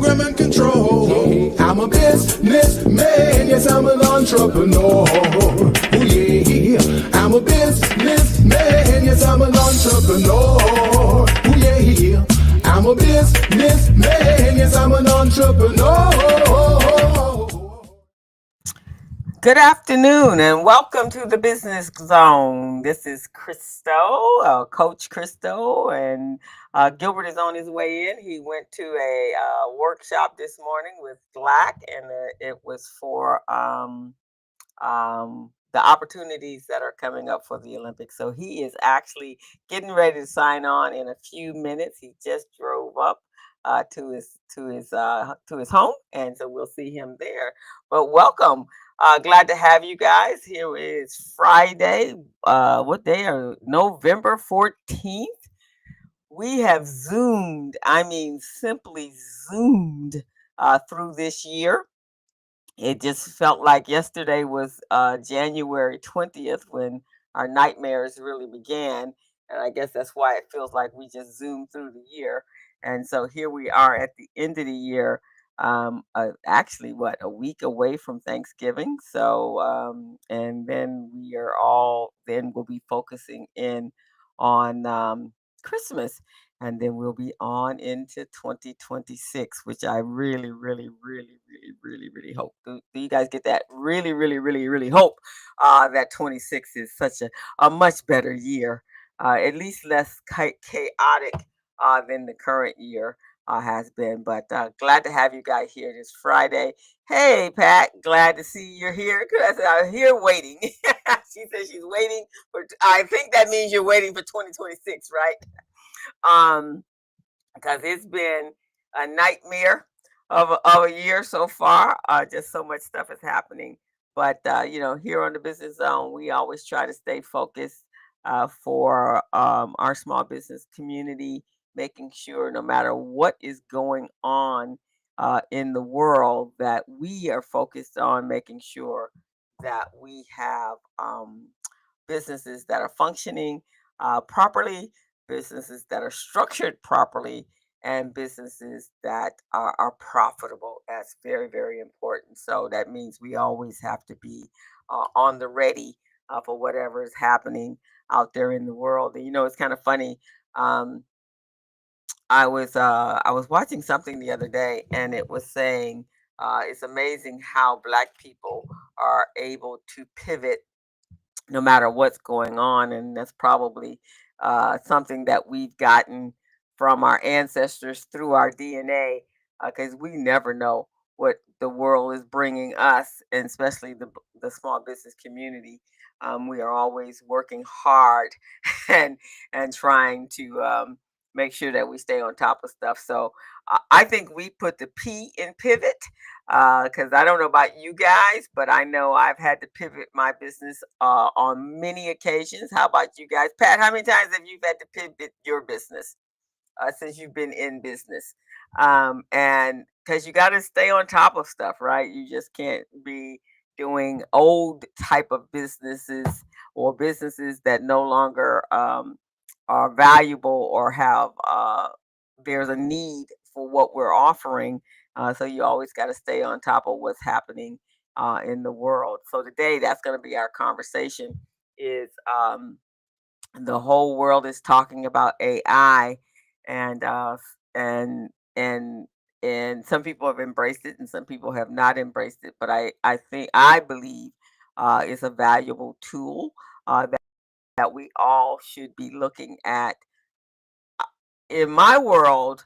program and control. I'm a businessman, yes, I'm an entrepreneur. Oh yeah, I'm a businessman, yes, I'm an entrepreneur. Oh yeah, I'm a businessman, yes, I'm an entrepreneur. Good afternoon and welcome to the Business Zone. This is Christo, Coach Christo, and Gilbert is on his way in. He went to a workshop this morning with Black, and it was for the opportunities that are coming up for the Olympics. So he is actually getting ready to sign on in a few minutes. He just drove up to his home, and so we'll see him there. But welcome. Glad to have you guys. Here is Friday. What day are November 14th? We have zoomed, I mean simply zoomed through this year. It just felt like yesterday was January 20th when our nightmares really began. And I guess that's why it feels like we just zoomed through the year. And so here we are at the end of the year, actually, what, a week away from Thanksgiving. So, and then we are all, then we'll be focusing in on Christmas, and then we'll be on into 2026, which I really, really, really, really, really, really hope. Do you guys get that? Really, really, really, really hope that 26 is such a much better year, at least less chaotic than the current year has been. But glad to have you guys here this Friday. Hey, Pat, glad to see you're here. 'Cause I said, I'm here waiting. She said she's waiting for, I think that means you're waiting for 2026, right? Um, because it's been a nightmare of a year so far. Just so much stuff is happening. But here on the Business Zone, we always try to stay focused for our small business community, making sure no matter what is going on in the world, that we are focused on making sure that we have businesses that are functioning properly, businesses that are structured properly, and businesses that are profitable. That's very, very important. So that means we always have to be on the ready for whatever is happening out there in the world. And it's kind of funny. Um, I was watching something the other day, and it was saying it's amazing how Black people are able to pivot no matter what's going on. And that's probably something that we've gotten from our ancestors through our DNA, because we never know what the world is bringing us, and especially the small business community. We are always working hard and trying to make sure that we stay on top of stuff. So I think we put the P in pivot, because I don't know about you guys, but I know I've had to pivot my business on many occasions. How about you guys? Pat, how many times have you had to pivot your business since you've been in business? And because you got to stay on top of stuff, right? You just can't be doing old type of businesses or businesses that no longer are valuable or have there's a need for what we're offering. So you always got to stay on top of what's happening in the world. So today, that's going to be our conversation. Is The whole world is talking about AI, and and and and some people have embraced it, and some people have not embraced it. But I believe it's a valuable tool that we all should be looking at. In my world,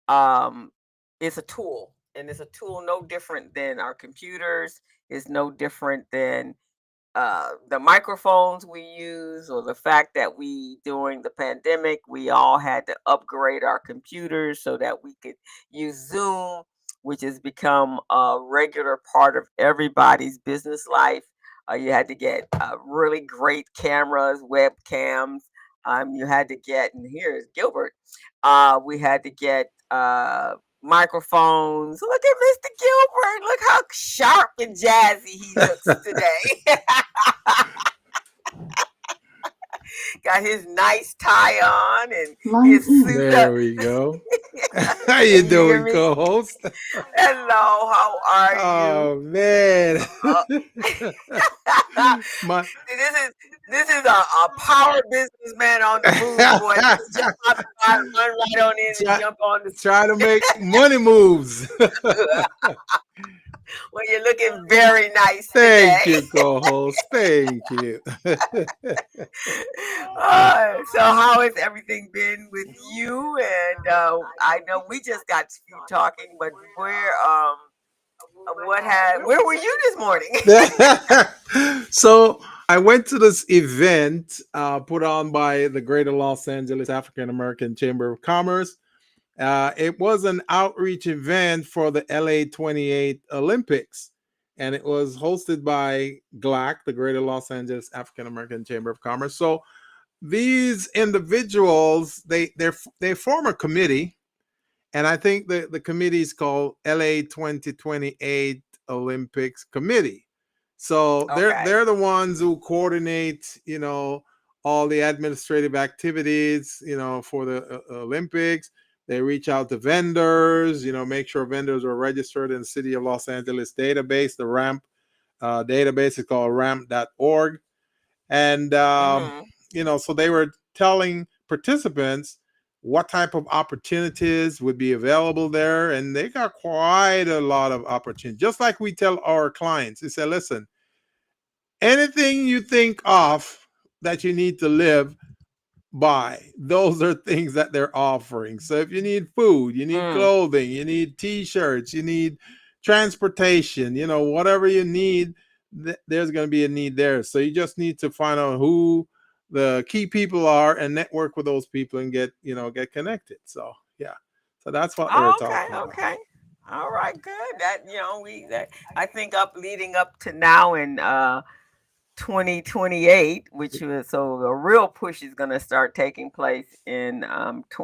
um, it's a tool, and it's a tool no different than our computers. It's no different than the microphones we use, or the fact that we, during the pandemic, we all had to upgrade our computers so that we could use Zoom, which has become a regular part of everybody's business life. You had to get really great cameras, webcams. You had to get, and here's Gilbert. We had to get microphones. Look at Mr. Gilbert. Look how sharp and jazzy he looks today. got his nice tie on and Line his in. suit up. There we go. How you Can you hear doing, me? co-host? Hello, how are you? Oh man. Uh, My this is a power businessman on the move, boy. Just jump out the car, run right on in and try, jump on the trying to make money moves. well, you're looking very nice Thank today. you, co-host. Thank you. So how has everything been with you? And I know we just got through talking, but where were you this morning? So I went to this event put on by the Greater Los Angeles African American Chamber of Commerce. It was an outreach event for the LA 28 Olympics, and it was hosted by GLAC, the Greater Los Angeles African American Chamber of Commerce. So these individuals, they form a committee, and I think the committee is called LA 2028 Olympics Committee. So Okay. they're the ones who coordinate, all the administrative activities, for the Olympics. They reach out to vendors, make sure vendors are registered in the City of Los Angeles database. The RAMP database is called ramp.org. And Hmm. so they were telling participants what type of opportunities would be available there, and they got quite a lot of opportunities. Just like we tell our clients, we say, listen, anything you think of that you need to live by, those are things that they're offering. So if you need food, you need Mm. clothing, you need t-shirts, you need transportation, whatever you need, there's going to be a need there. So you just need to find out who the key people are and network with those people and get connected. So yeah, so that's what they were Oh, okay, talking about. okay. All right, good. I think leading up to now in 2028, which was so a real push is going to start taking place in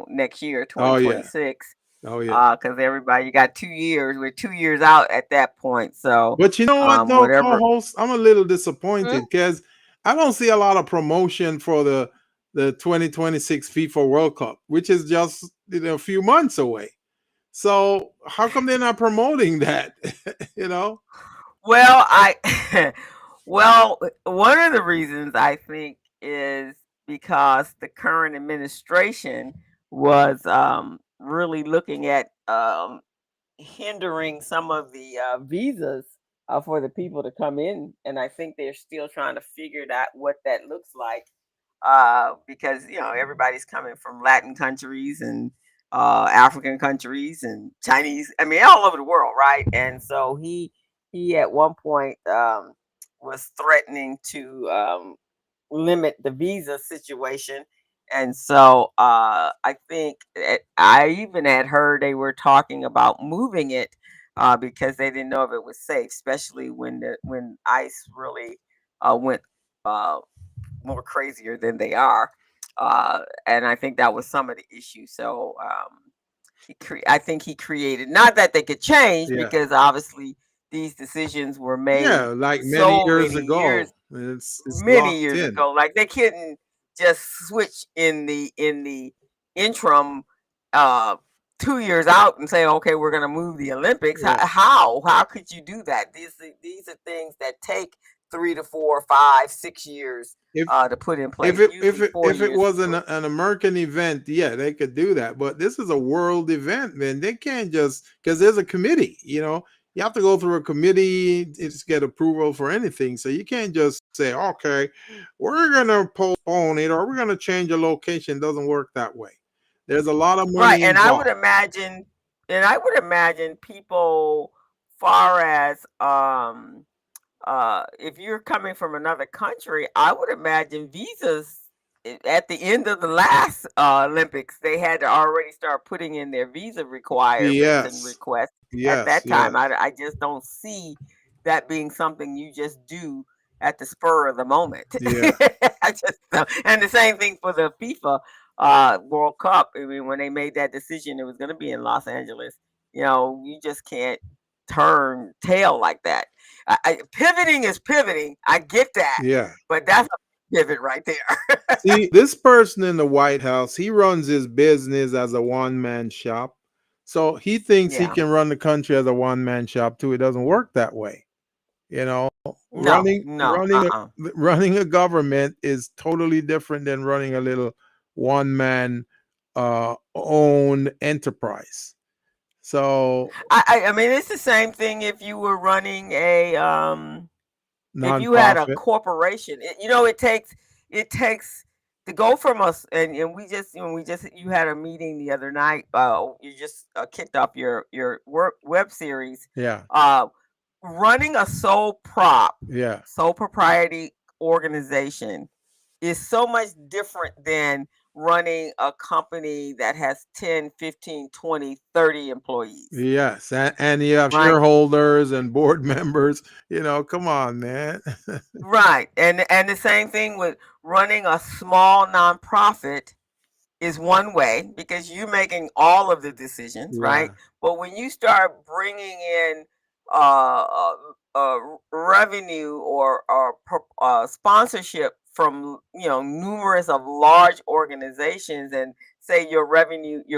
next year, Oh yeah, 2026. oh yeah. Because everybody, you got 2 years. We're 2 years out at that point. So, But you know what, though, whatever. co-host, I'm a little Hmm? disappointed because I don't see a lot of promotion for the 2026 FIFA World Cup, which is just a few months away. So how come they're not promoting that? you know? Well, well, one of the reasons I think is because the current administration was really looking at hindering some of the visas for the people to come in, and I think they're still trying to figure out what that looks like because everybody's coming from Latin countries and African countries and Chinese. I mean, all over the world, right? And so he at one point was threatening to limit the visa situation. And so I think I even had heard they were talking about moving it because they didn't know if it was safe, especially when ICE really went uh, more crazier than they are. And I think that was some of the issue. So I think he created, not that they could change, Yeah. because obviously these decisions were Yeah, made like many so years many ago. years It's many locked years in. ago. Like they couldn't just switch in the interim uh 2 years out and say, okay, we're gonna move the Olympics. Yeah. How could you do that? These are things that take 3 to 4, 5, 6 years If to put in if place. it if Usually it four if it years was to an American event, yeah, they could do that. But this is a world event, man. They can't just because there's a committee. You have to go through a committee to get approval for anything. So you can't just say, okay, we're gonna postpone it or we're gonna change a location. It doesn't work that way. There's a lot of right. money And I would involved. imagine, people far as if you're coming from another country, I would imagine visas at the end of the last Olympics, they had to already start putting in their visa requirements and Yes, requests at yes, that time. yes. I just don't see that being something you just do at the spur of the moment. Yeah, I just don't. And the same thing for the FIFA World Cup. I mean, when they made that decision, it was going to be in Los Angeles. You just can't turn tail like that. Pivoting is pivoting. I get that, yeah. but that's pivot right there. See, this person in the White House, he runs his business as a one-man shop. So he thinks he Yeah. can run the country as a one-man shop too. It doesn't work that way. You know, No, running no, running a running a government is totally different than running a little one-man owned enterprise. So I mean, it's the same thing if you were running a if you had a nonprofit. corporation. It takes to go from us, and we just you had a meeting the other night. You just kicked off your work web series. Yeah. Uh, Running a Yeah. sole propriety organization is so much different than running a company that has 10, 15, 20, 30 employees, Yes, and you have right? shareholders and board members. Come on, man. Right. And the same thing with running a small nonprofit is one way because you're making all of the decisions, right? Yeah, But when you start bringing in uh, uh, revenue or sponsorship from numerous of large organizations, and say your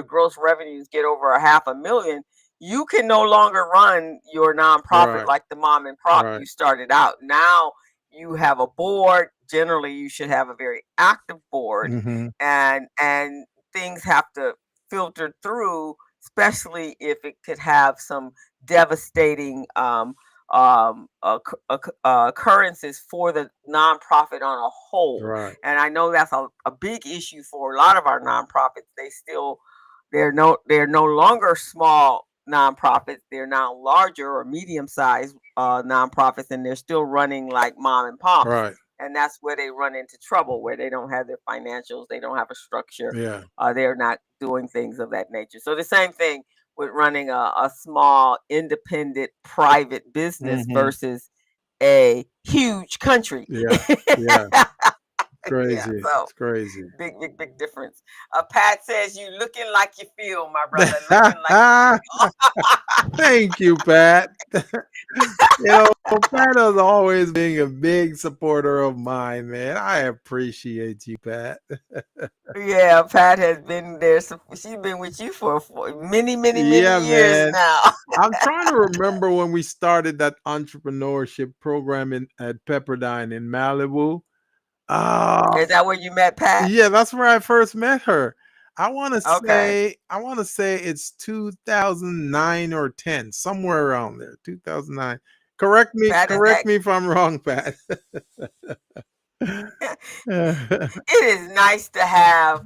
gross revenues get over a half a million, you can no longer run your nonprofit right, like the mom and pop right. you started out. Now you have a board. Generally, you should have a very active board, Hmm. and things have to filter through, especially if it could have some devastating occurrences for the nonprofit on a whole. Right, And I know that's a big issue for a lot of our nonprofits. They're no longer small nonprofits. They're now larger or medium sized nonprofits, and they're still running like mom and pops. right. And that's where they run into trouble, where they don't have their financials, they don't have a structure, Yeah. they're not doing things of that nature. So the same thing with running a small independent private business Hmm. versus a huge country. Yeah, yeah. Yeah, Crazy. so It's crazy. big difference. Pat says you looking like you feel, my brother, looking like you feel. Thank you, Pat. Pat has always been a big supporter of mine, man. I appreciate you, Pat. Yeah, Pat has been there. She's been with you for many, many, Yeah, many years man. now. I'm trying to remember when we started that entrepreneurship program at Pepperdine in Malibu. Uh, Is that where you met Pat? yeah, that's where I first met her. I want to Okay. say I want to say it's 2009 or 10, somewhere around there. 2009. Pat is Correct that. me if I'm wrong, Pat. It is nice to have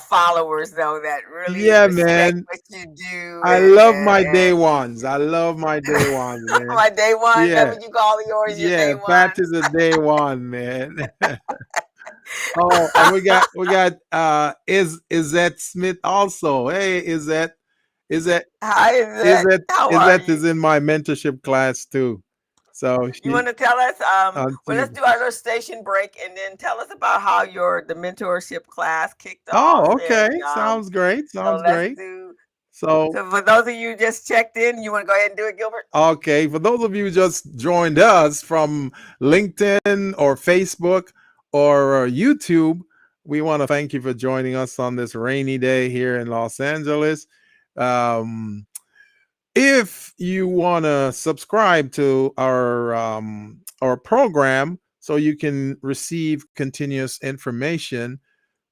followers though that really Yeah, respect man. what you do, I and love and my day and ones. I love my day ones, man. my day one. That Yeah. what you call yours, your Yeah, day Pat one. is a day one, man. Oh, and we got is that Smith also. Hey, Hi, how is are that you? is in my mentorship class too. So You she want to tell us? on Well, let's team. do our little station break, and then tell us about how the mentorship class kicked off. Oh, okay. And Sounds great. so Sounds let's great. do. So So for those of you just checked in, you want to go ahead and do it, Gilbert? okay, for those of you who just joined us from LinkedIn or Facebook or YouTube, we want to thank you for joining us on this rainy day here in Los Angeles. Um, if you want to subscribe to our program so you can receive continuous information,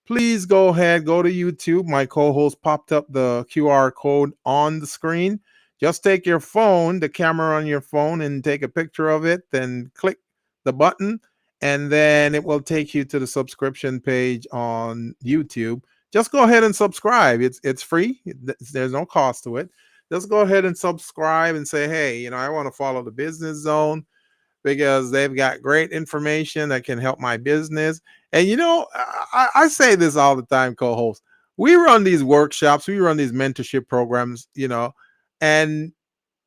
please go ahead, go to YouTube. My co-host popped up the QR code on the screen. Just take your phone, the camera on your phone, and take a picture of it, then click the button, and then it will take you to the subscription page on YouTube. Just go ahead and subscribe. It's free. There's no cost to it. Just go ahead and subscribe and say, hey, I want to follow the business zone because they've got great information that can help my business. And I say this all the time, co-host. We run these workshops, we run these mentorship programs, and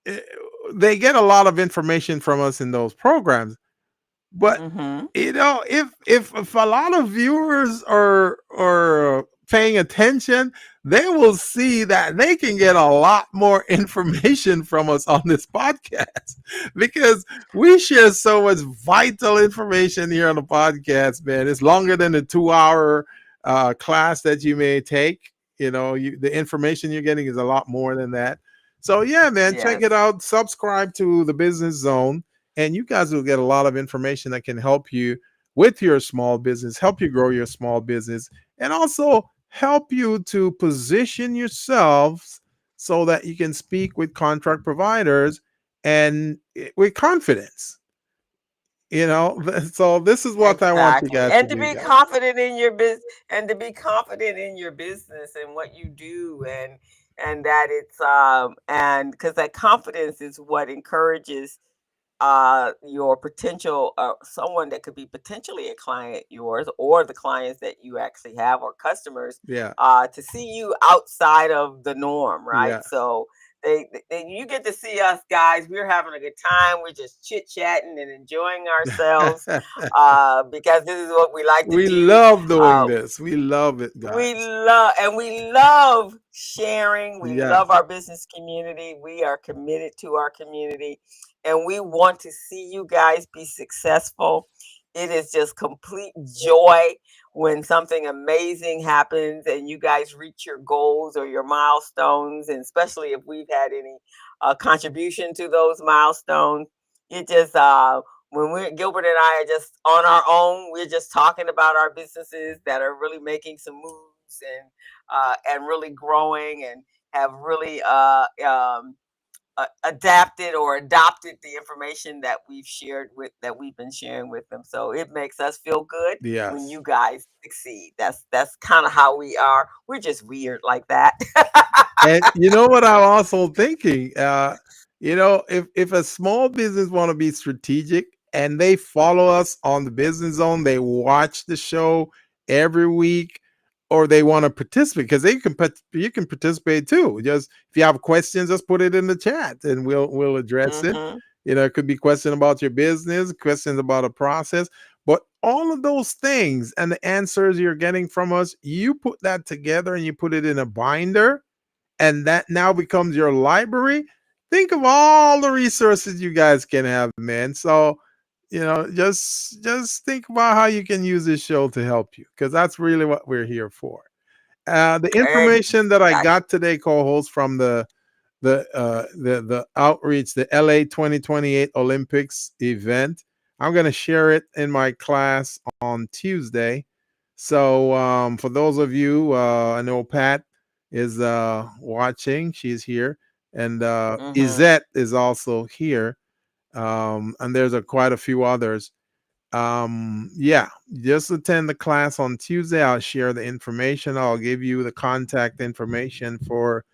eh, they get a lot of information from us in those programs. But Mm-hmm. if a lot of viewers are paying attention, they will see that they can get a lot more information from us on this podcast because we share so much vital information here on the podcast, man. It's longer than a 2 hour class that you may take. The information you're getting is a lot more than that. So yeah, man, check it Yes. out. Subscribe to the Business Zone, and you guys will get a lot of information that can help you with your small business, help you grow your small business, and also help you to position yourselves so that you can speak with contract providers and with confidence. So this is what I want you Exactly. guys to And to do, be guys. confident in your business and to be confident in your business and what you do and that it's and because that confidence is what encourages your potential someone that could be potentially a client yours or the clients that you actually have or customers Yeah, to see you outside of the norm, right? yeah. So you get to see us guys. We're having a good time. We're just chit chatting and enjoying ourselves because this is what we like to We do. love doing Uh, this. We love it, guys. we love sharing. We Yes, love our business community. We are committed to our community and we want to see you guys be successful. It is just complete joy when something amazing happens and you guys reach your goals or your milestones, and especially if we've had any contribution to those milestones. It just when we're Gilbert and I are just on our own, we're just talking about our businesses that are really making some moves and really growing and have really adapted or adopted the information that we've been sharing with them. So it makes us feel good when yes. you guys succeed. That's kind of how we are. We're just weird like that. And you know what I'm also thinking? If a small business want to be strategic and they follow us on the Business Zone, they watch the show every week, or they want to participate because you can participate too. Just if you have questions, just put it in the chat and we'll address it. Hmm. It could be questions about your business, questions about a process, but all of those things and the answers you're getting from us, you put that together and you put it in a binder, and that now becomes your library. Think of all the resources you guys can have, man. So, just think about how you can use this show to help you, because that's really what we're here for. The information that I Exactly. got today, co-host, from the outreach, the LA 2028 Olympics event. I'm going to share it in my class on Tuesday. So for those of you, I know Pat is watching. She's here, and Hmm. Izette is also here, and there's quite a few others. Yeah, just attend the class on Tuesday. I'll share the information. I'll give you the contact information for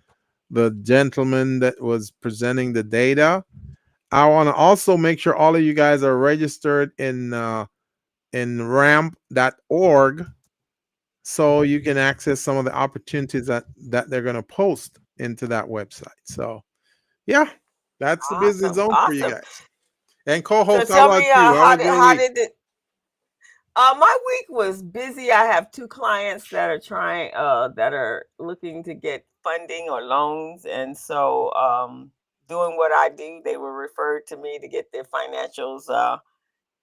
the gentleman that was presenting the data. I want to also make sure all of you guys are registered in ramp.org so you can access some of the opportunities that they're going to post into that website. So, yeah, that's the Business Awesome. Zone for you Awesome. guys. And So co-host, how tell about me, you? How was your how week? did it? My week was busy. I have two clients that are that are looking to get funding or loans, and so doing what I do, they were referred to me to get their financials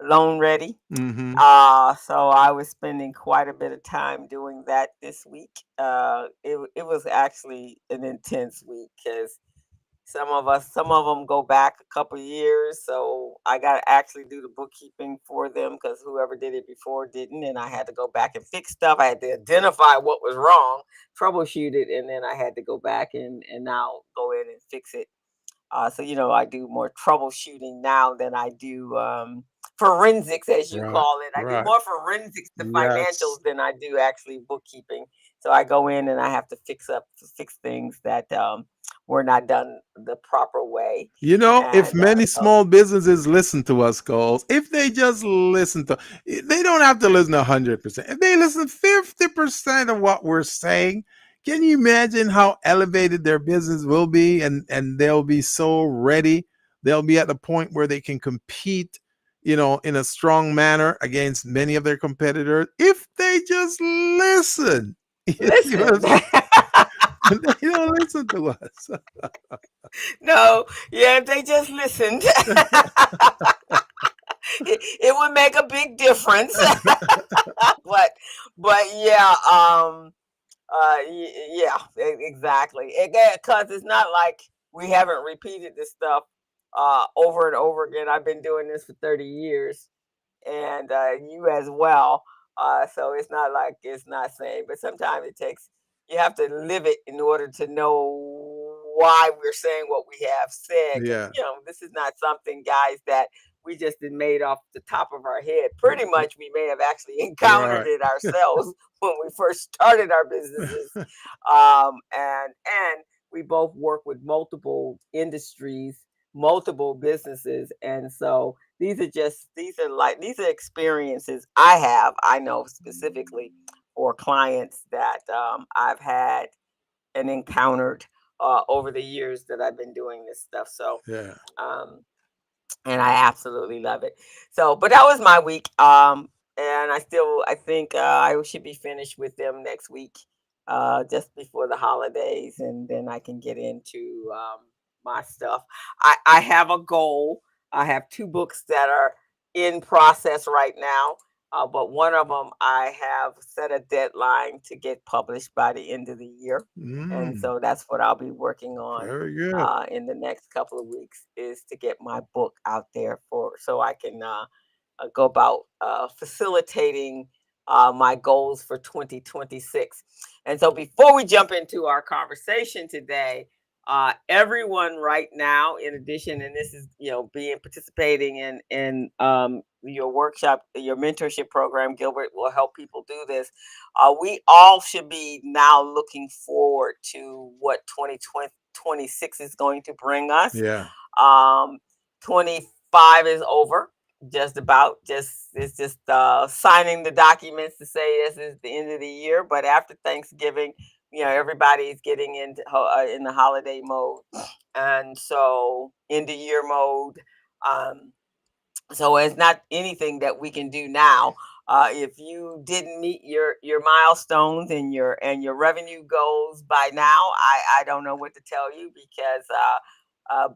loan ready. Mm-hmm. So I was spending quite a bit of time doing that this week. It was actually an intense week because some of them go back a couple of years, so I got to actually do the bookkeeping for them because whoever did it before didn't, and I had to go back and fix stuff. I had to identify what was wrong, troubleshoot it, and then I had to go back and now go in and fix it. So I do more troubleshooting now than I do forensics, as you Right, call it. I do right. more forensics to Yes. financials than I do actually bookkeeping. So I go in and I have to fix things that were not done the proper way. If And many so small businesses listen to us, goals, if they just they don't have to listen 100%. If they listen 50% of what we're saying, can you imagine how elevated their business will be? And they'll be so ready. They'll be at the point where they can compete, in a strong manner against many of their competitors if they just listen. You see what I'm listen. saying? They don't listen to us. No, yeah, if they just listened, it would make a big difference. but but yeah, yeah, exactly. Because it's not like we haven't repeated this stuff over and over again. I've been doing this for 30 years, and you as well. So it's not like it's not saying, but sometimes it takes, you have to live it in order to know why we're saying what we have said. Because, Yeah. this is not something, guys, that we just did made off the top of our head. Pretty much, we may have actually encountered Right. it ourselves when we first started our businesses. And we both work with multiple industries, multiple businesses, and so these are experiences I know specifically for clients that I've had and encountered over the years that I've been doing this stuff. So Yeah. um, and I absolutely love it. So, but that was my week. And I think I should be finished with them next week, just before the holidays, and then I can get into my stuff. I have a goal. I have two books that are in process right now. But one of them I have set a deadline to get published by the end of the year. And Mm, so that's what I'll be working on very good. in the next couple of weeks, is to get my book out there for so I can go about facilitating my goals for 2026. And so before we jump into our conversation today, everyone right now, in addition, and this is being participating in your workshop, your mentorship program, Gilbert will help people do this. We all should be now looking forward to what 2026 is going to bring us. Yeah. um, 25 is over, just about. Just it's just signing the documents to say this is the end of the year. But after Thanksgiving, everybody's getting into in the holiday mode, and so end of year mode. Um, so it's not anything that we can do now. If you didn't meet your milestones and your revenue goals by now, I don't know what to tell you, because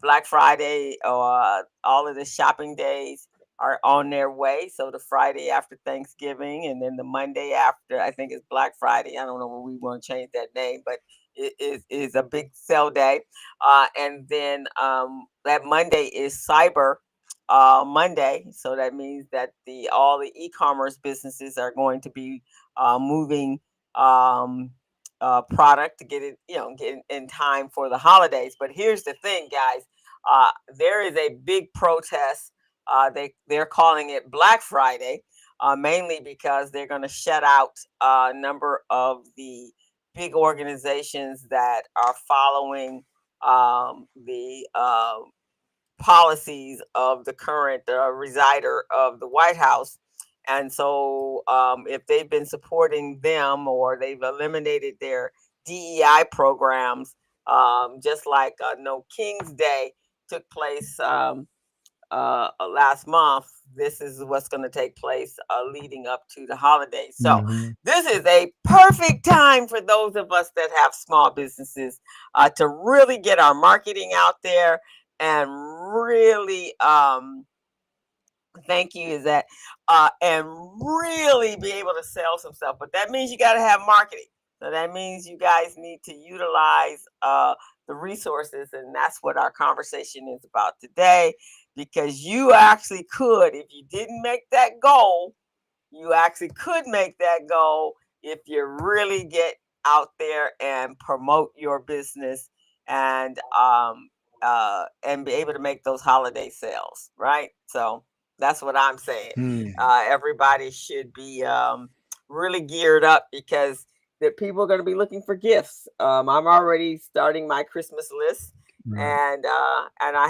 Black Friday or all of the shopping days are on their way. So the Friday after Thanksgiving, and then the Monday after, I think it's Black Friday. I don't know what we want to change that name, but it is a big sell day. And then that Monday is Cyber Monday. So that means that the all the e-commerce businesses are going to be moving um, product to get it, get in time for the holidays. But here's the thing, guys. There is a big protest. They're calling it Black Friday, mainly because they're going to shut out a number of the big organizations that are following the policies of the current resider of the White House. And so, if they've been supporting them, or they've eliminated their DEI programs, just like No King's Day took place last month, this is what's going to take place leading up to the holidays. So, Hmm. this is a perfect time for those of us that have small businesses to really get our marketing out there and really thank you is that and really be able to sell some stuff. But that means you got to have marketing. So that means you guys need to utilize the resources, and that's what our conversation is about today. Because you actually could, if you didn't make that goal, you actually could make that goal if you really get out there and promote your business, and be able to make those holiday sales, right? So that's what I'm saying. Hmm. Everybody should be really geared up, because the people are going to be looking for gifts. I'm already starting my Christmas list, Right. and I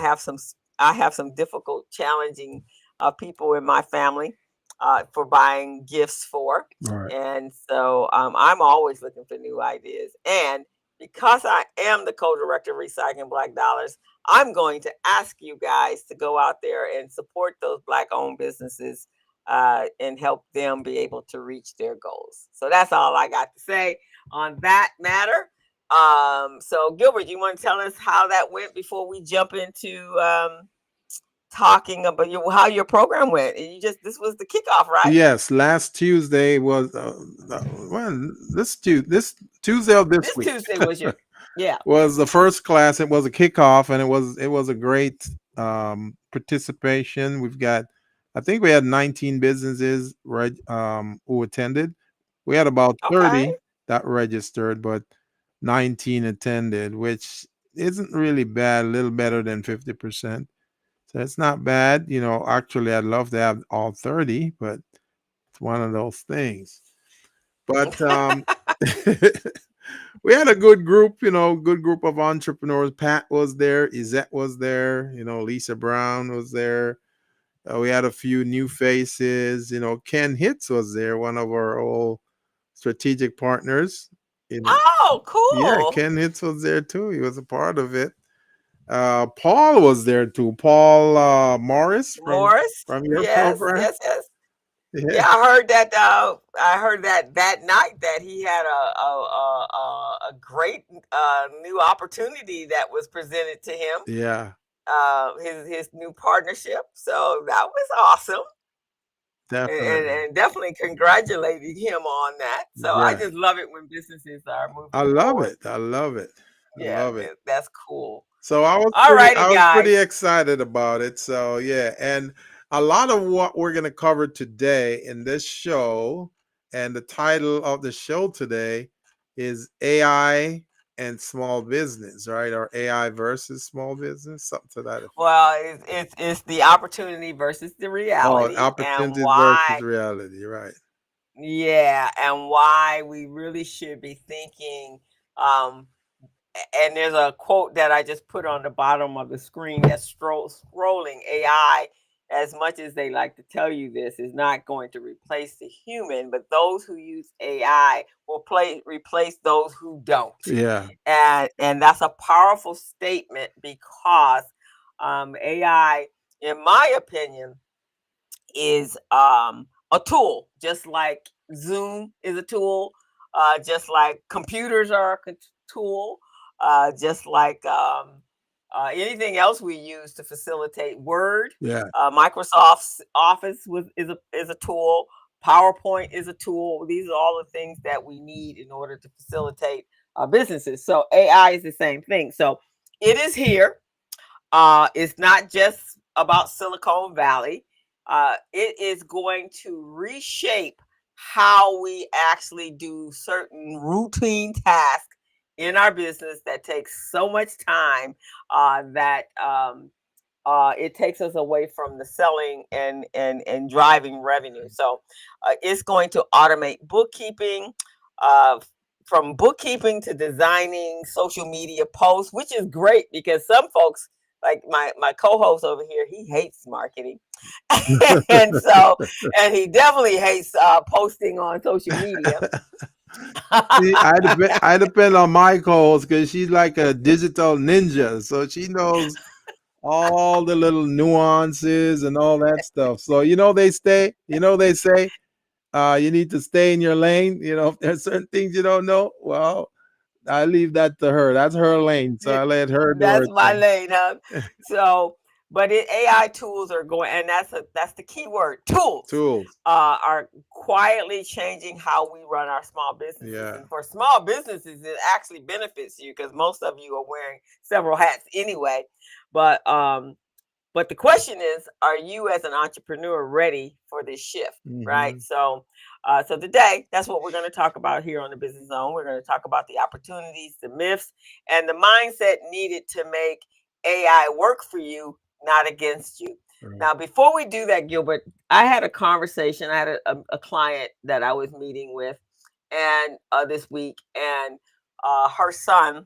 have some difficult, challenging people in my family for buying gifts for. Right. And so I'm always looking for new ideas. And because I am the co-director of Recycling Black Dollars, I'm going to ask you guys to go out there and support those Black-owned businesses and help them be able to reach their goals. So that's all I got to say on that matter. So Gilbert, you want to tell us how that went before we jump into talking about how your program went? And this was the kickoff, right? Yes, last Tuesday was well, this Tuesday of this This week Tuesday was your yeah. was the first class. It was a kickoff, and it was a great participation. I think we had 19 businesses who attended. We had about Okay. 30 that registered, but 19 attended, which isn't really bad. A little better than 50%. So it's not bad. Actually, I'd love to have all 30, but it's one of those things. But we had a good group, good group of entrepreneurs. Pat was there, Izette was there, Lisa Brown was there. We had a few new faces. Ken Hitz was there, one of our old strategic partners. Oh, Yeah, cool. Ken Hitz was there too. He was a part of it. Paul was there too. Paul Morris Morris. from your Yes, program. yes, yes. Yeah, Yeah, I heard that. I heard that night that he had a great new opportunity that was presented to him. yeah, His new partnership. So that was awesome, definitely. and definitely congratulating him on that. So I Right. just love it when businesses are I moving love forward. it. I love it. I Yeah, love it. that's cool. So I was All pretty righty, I was guys. pretty excited about it. So yeah, and a lot of what we're going to cover today in this show, and the title of the show today is AI and small business, right? Or AI versus small business, something to that effect. Well, it's the opportunity versus the Oh, reality, and opportunities versus why. reality, right? Yeah, and why we really should be thinking. Um, and there's a quote that I just put on the bottom of the screen that's scrolling. AI, as much as they like to tell you this, is not going to replace the human, but those who use AI will replace those who don't. Yeah, And that's a powerful statement because AI, in my opinion, is a tool, just like Zoom is a tool, just like computers are a tool, just like anything else we use to facilitate Word. yeah, Microsoft's Office is a tool. PowerPoint is a tool. These are all the things that we need in order to facilitate businesses. So AI is the same thing. So it is here. It's not just about Silicon Valley. It is going to reshape how we actually do certain routine tasks in our business that takes so much time that it takes us away from the selling and driving revenue. So it's going to automate bookkeeping, uh, from bookkeeping to designing social media posts, which is great because some folks, like my co-host over here, he hates marketing, and he definitely hates posting on social media. See, I depend on my calls because she's like a digital ninja, so she knows all the little nuances and all that stuff. So they say you need to stay in your lane. If there's certain things you don't know, well, I leave that to her. That's her lane, so Yeah, I let her do that's her my thing. lane, huh? So, but AI tools are going, and that's the key word. Tools Tools, are quietly changing how we run our small businesses, yeah. and for small businesses, it actually benefits you because most of you are wearing several hats anyway. But but the question is, are you as an entrepreneur ready for this shift? Right. Hmm. So today, that's what we're going to talk about here on the Business Zone. We're going to talk about the opportunities, the myths, and the mindset needed to make AI work for you, not against you. Right. Now, before we do that, Gilbert, I had a conversation. I had a client that I was meeting with, and this week, and her son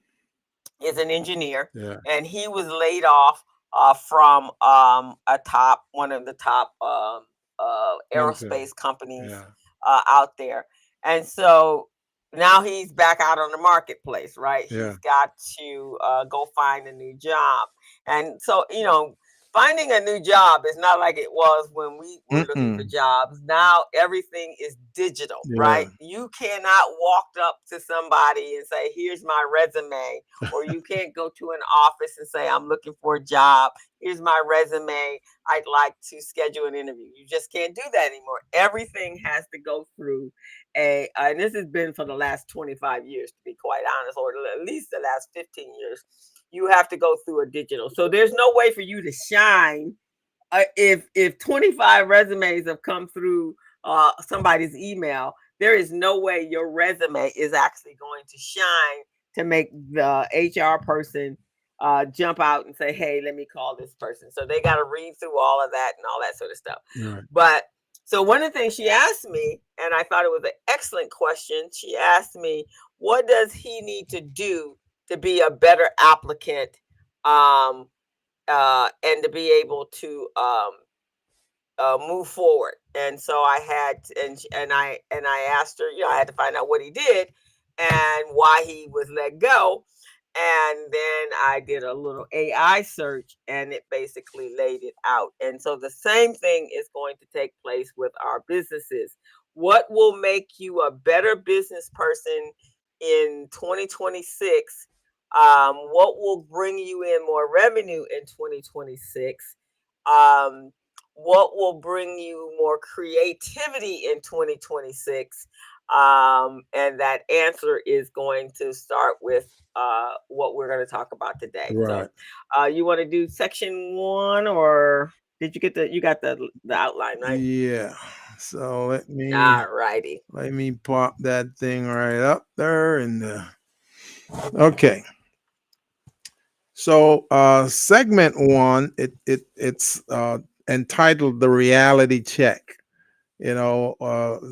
is an engineer, Yeah. and he was laid off from one of the top Company. aerospace companies Yeah. out there, and so now he's back out on the marketplace. Right, Yeah. he's got to go find a new job, and so finding a new job is not like it was when we were looking for Mm-mm. jobs. Now everything is digital, Yeah. right? You cannot walk up to somebody and say, "Here's my resume," or you can't go to an office and say, "I'm looking for a job. Here's my resume. I'd like to schedule an interview." You just can't do that anymore. Everything has to go through and this has been for the last 25 years, to be quite honest, or at least the last 15 years. You have to go through a digital. So there's no way for you to shine if 25 resumes have come through somebody's email. There is no way your resume is actually going to shine to make the HR person jump out and say, "Hey, let me call this person." So they got to read through all of that and all that sort of stuff. Right. But so one of the things she asked me, and I thought it was an excellent question, she asked me, "What does he need to do to be a better applicant um, and to be able to move forward?" And so I had and I asked her, I had to find out what he did and why he was let go. And then I did a little AI search and it basically laid it out. And so the same thing is going to take place with our businesses. What will make you a better business person in 2026? What will bring you in more revenue in 2026? Um, what will bring you more creativity in 2026? And that answer is going to start with what we're going to talk about today. So, Right. you want to do section one, or did you get you got the outline right? Yeah. So All righty. let me pop that thing right up there and okay. So segment one, it's entitled the reality check.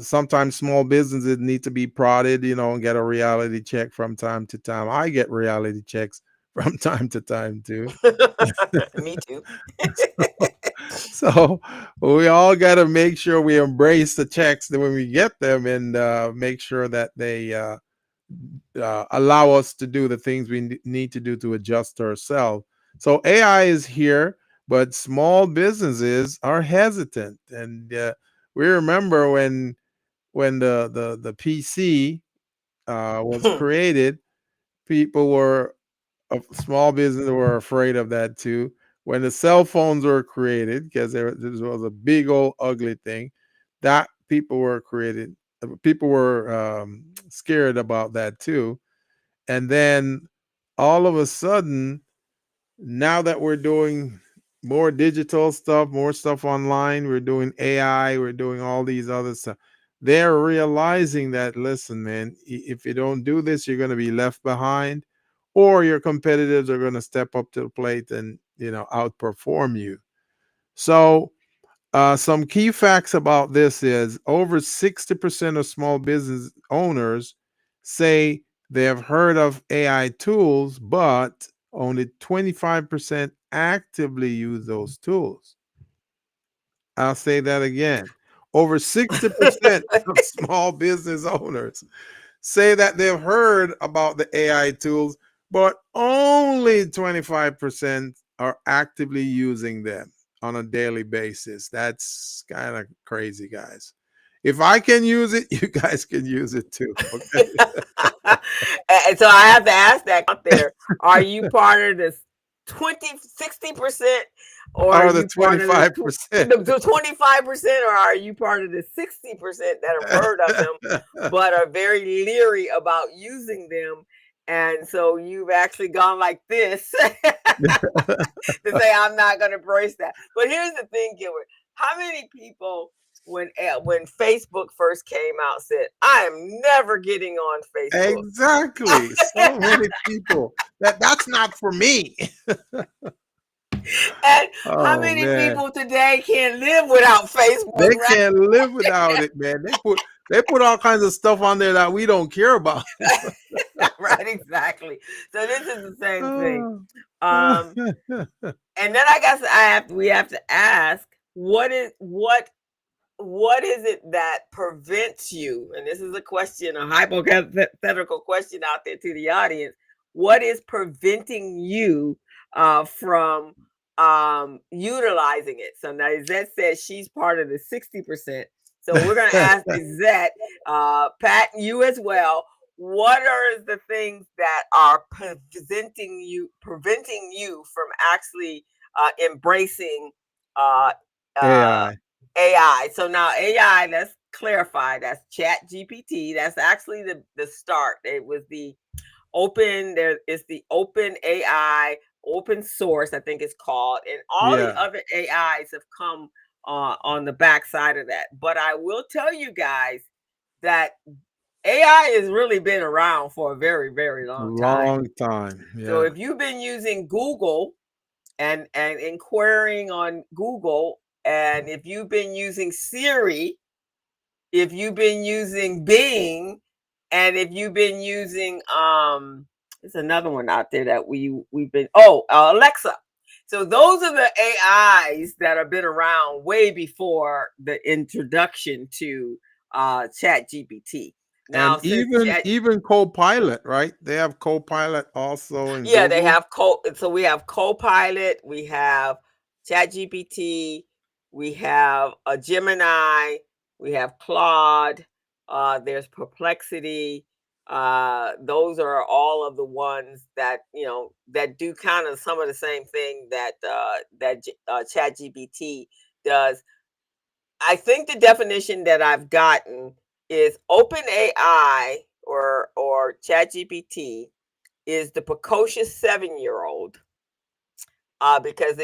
Sometimes small businesses need to be prodded, and get a reality check from time to time. I get reality checks from time to time too. Me too. So we all got to make sure we embrace the checks that when we get them, and make sure that they allow us to do the things we need to do to adjust ourselves. So AI is here, but small businesses are hesitant, and we remember when the PC was created, people were small business were afraid of that too. When the cell phones were created, because this was a big old ugly thing, that people were scared about that too. And then all of a sudden, now that we're doing more digital stuff, more stuff online, we're doing AI, we're doing all these other stuff. They're realizing that, listen, man, if you don't do this, you're going to be left behind, or your competitors are going to step up to the plate and outperform you. So some key facts about this is over 60% of small business owners say they have heard of AI tools, but only 25% actively use those tools. I'll say that again. Over 60% of small business owners say that they've heard about the AI tools, but only 25% are actively using them on a daily basis. That's kind of crazy, guys. If I can use it, you guys can use it too. Okay. And so I have to ask that out there. Are you part of this 60%, or are Or the you part of the 25%. 25%, or are you part of the 60% that have heard of them but are very leery about using them? And so you've actually gone like this to say, "I'm not going to embrace that." But here's the thing, Gilbert. How many people, when Facebook first came out, said, "I am never getting on Facebook"? Exactly. So many people that's not for me. And how Oh many man. people today can't live without Facebook, They right? can't live without it, man. They put all kinds of stuff on there that we don't care about. Right, exactly. So this is the same thing. Oh. Um, and then I guess we have to ask, what is it that prevents you? And this is a question, a hypothetical question out there to the audience. What is preventing you from utilizing it. So now Izette says she's part of the 60%. So we're going to ask Izette, Pat, you as well. What are the things that are preventing you from actually embracing AI. AI? So now AI, let's clarify. That's Chat GPT. That's actually the start. It was the open. There is the open AI, open source, I think it's called, and all the Yeah. other AIs have come on the backside of that. But I will tell you guys that AI has really been around for a very, very long time. Long time. So Yeah. if you've been using Google and inquiring on Google, and if you've been using Siri, if you've been using Bing, and if you've been using there's another one out there that we've been Alexa. So those are the AIs that have been around way before the introduction to Chat GPT. Now, And since even Copilot, right? They have Copilot also in yeah, they Google. have so we have Copilot, we have Chat GPT, we have a Gemini, we have Claude, there's Perplexity. Those are all of the ones that that do kind of some of the same thing that Chat GPT does. I think the definition that I've gotten is open AI or Chat GPT is the precocious 7-year-old, because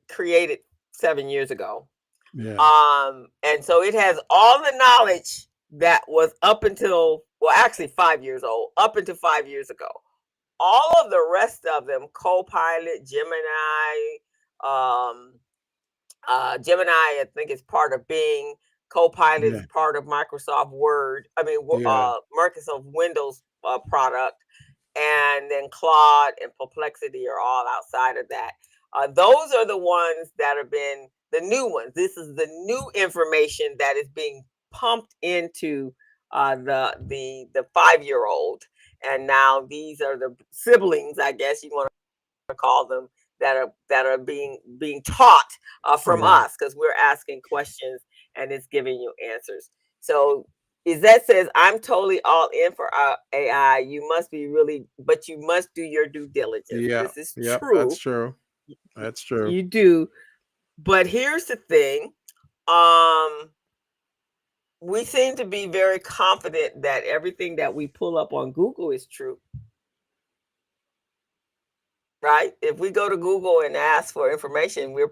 created 7 years ago. Yeah. And so it has all the knowledge that was up until, well, actually 5 years old, up until 5 years ago. All of the rest of them, Copilot, Gemini, Gemini, I think is part of Bing. Copilot Yeah. is part of Microsoft Word. I mean, Yeah. Microsoft Windows product, and then Claude and Perplexity are all outside of that. Those are the ones that have been the new ones. This is the new information that is being pumped into the 5-year-old, and now these are the siblings, I guess you want to call them, that are being taught from Yeah. us, because we're asking questions and it's giving you answers. So Izette says, I'm totally all in for AI. You must be really, but you must do your due diligence. Yeah. This is Yep. That's true. true. That's true. You do. But here's the thing. Um, we seem to be very confident that everything that we pull up on Google is true. Right? If we go to Google and ask for information, we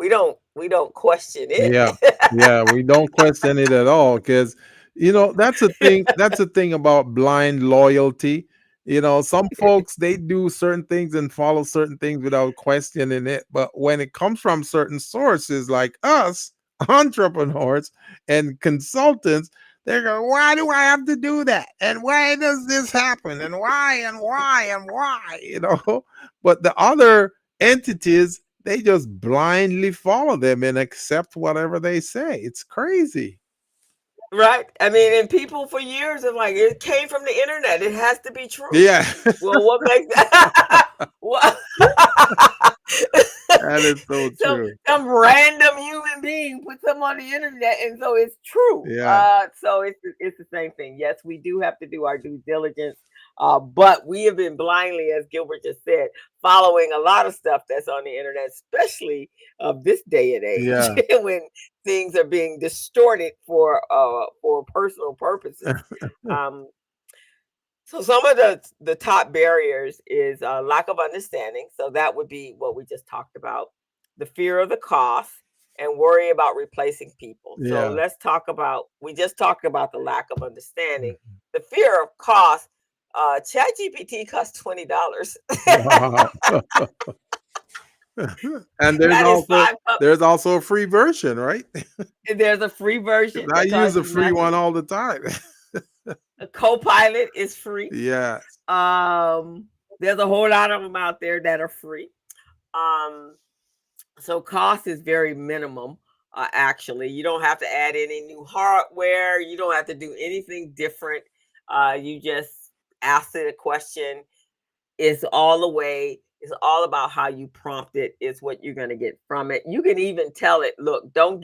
don't question it. Yeah. Yeah. We don't question it at all because, that's a thing. That's a thing about blind loyalty. Some folks, they do certain things and follow certain things without questioning it. But when it comes from certain sources like us, entrepreneurs and consultants, they go, why do I have to do that? And why does this happen? And why and why and why? But the other entities, they just blindly follow them and accept whatever they say. It's crazy. Right? I mean, and people for years are like, it came from the internet. It has to be true. Yeah. Well, what makes that? What? That is so So true. some random human being put something on the internet, and so it's true. Yeah. So it's the same thing. Yes, we do have to do our due diligence, but we have been blindly, as Gilbert just said, following a lot of stuff that's on the internet, especially of this day and age, Yeah. when things are being distorted for personal purposes. So some of the top barriers is lack of understanding. So that would be what we just talked about, the fear of the cost, and worry about replacing people. So Yeah. let's talk about. We just talked about the lack of understanding, the fear of cost. ChatGPT costs $20. Wow. And there's That is also five. there's also a free version, right? There's a free version I that use costs a you free one nothing. all the time. A Copilot is free. Yes. There's a whole lot of them out there that are free. Um, so cost is very minimum. Actually, you don't have to add any new hardware. You don't have to do anything different. You just ask it a question. It's all the way. It's all about how you prompt it. It's what you're going to get from it. You can even tell it, look, don't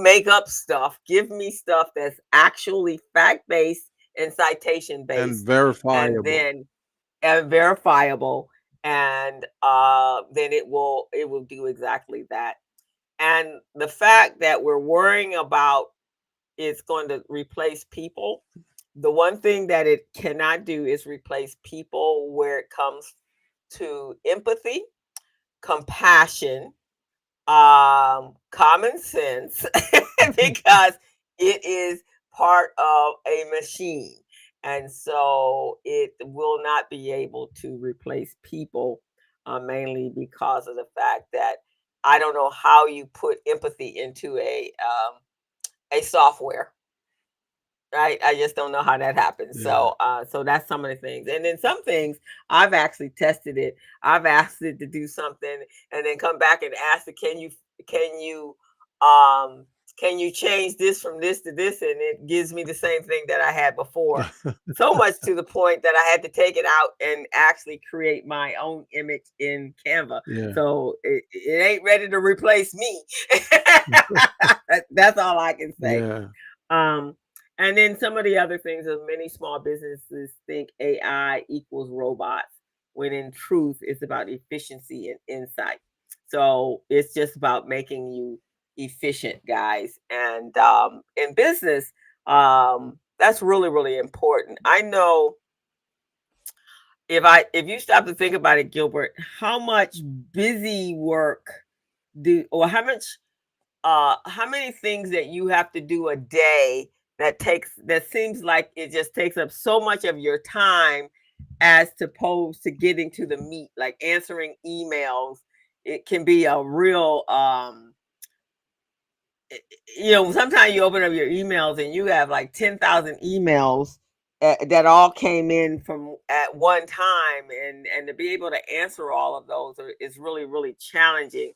make up stuff. Give me stuff that's actually fact based and citation And based, and verifiable. then and verifiable, and then it will do exactly that. And the fact that we're worrying about it's going to replace people, the one thing that it cannot do is replace people where it comes to empathy, compassion, common sense, because it is part of a machine. And so it will not be able to replace people, mainly because of the fact that I don't know how you put empathy into a software. Right, I just don't know how that happens. Yeah. So that's some of the things, and then some things I've actually tested it. I've asked it to do something, and then come back and ask it, can you, um, can you change this from this to this, and it gives me the same thing that I had before. So much to the point that I had to take it out and actually create my own image in Canva. Yeah. So it ain't ready to replace me. That's all I can say. Yeah. Um, and then some of the other things is many small businesses think AI equals robots, when in truth, it's about efficiency and insight. So it's just about making you efficient, guys. And in business, that's really, really important. I know if you stop to think about it, Gilbert, how much busy work or how many things that you have to do a day that seems like it just takes up so much of your time, as opposed to getting to the meat, like answering emails. It can be a real sometimes you open up your emails and you have like 10,000 emails that all came in from at one time, and to be able to answer all of those is really, really challenging.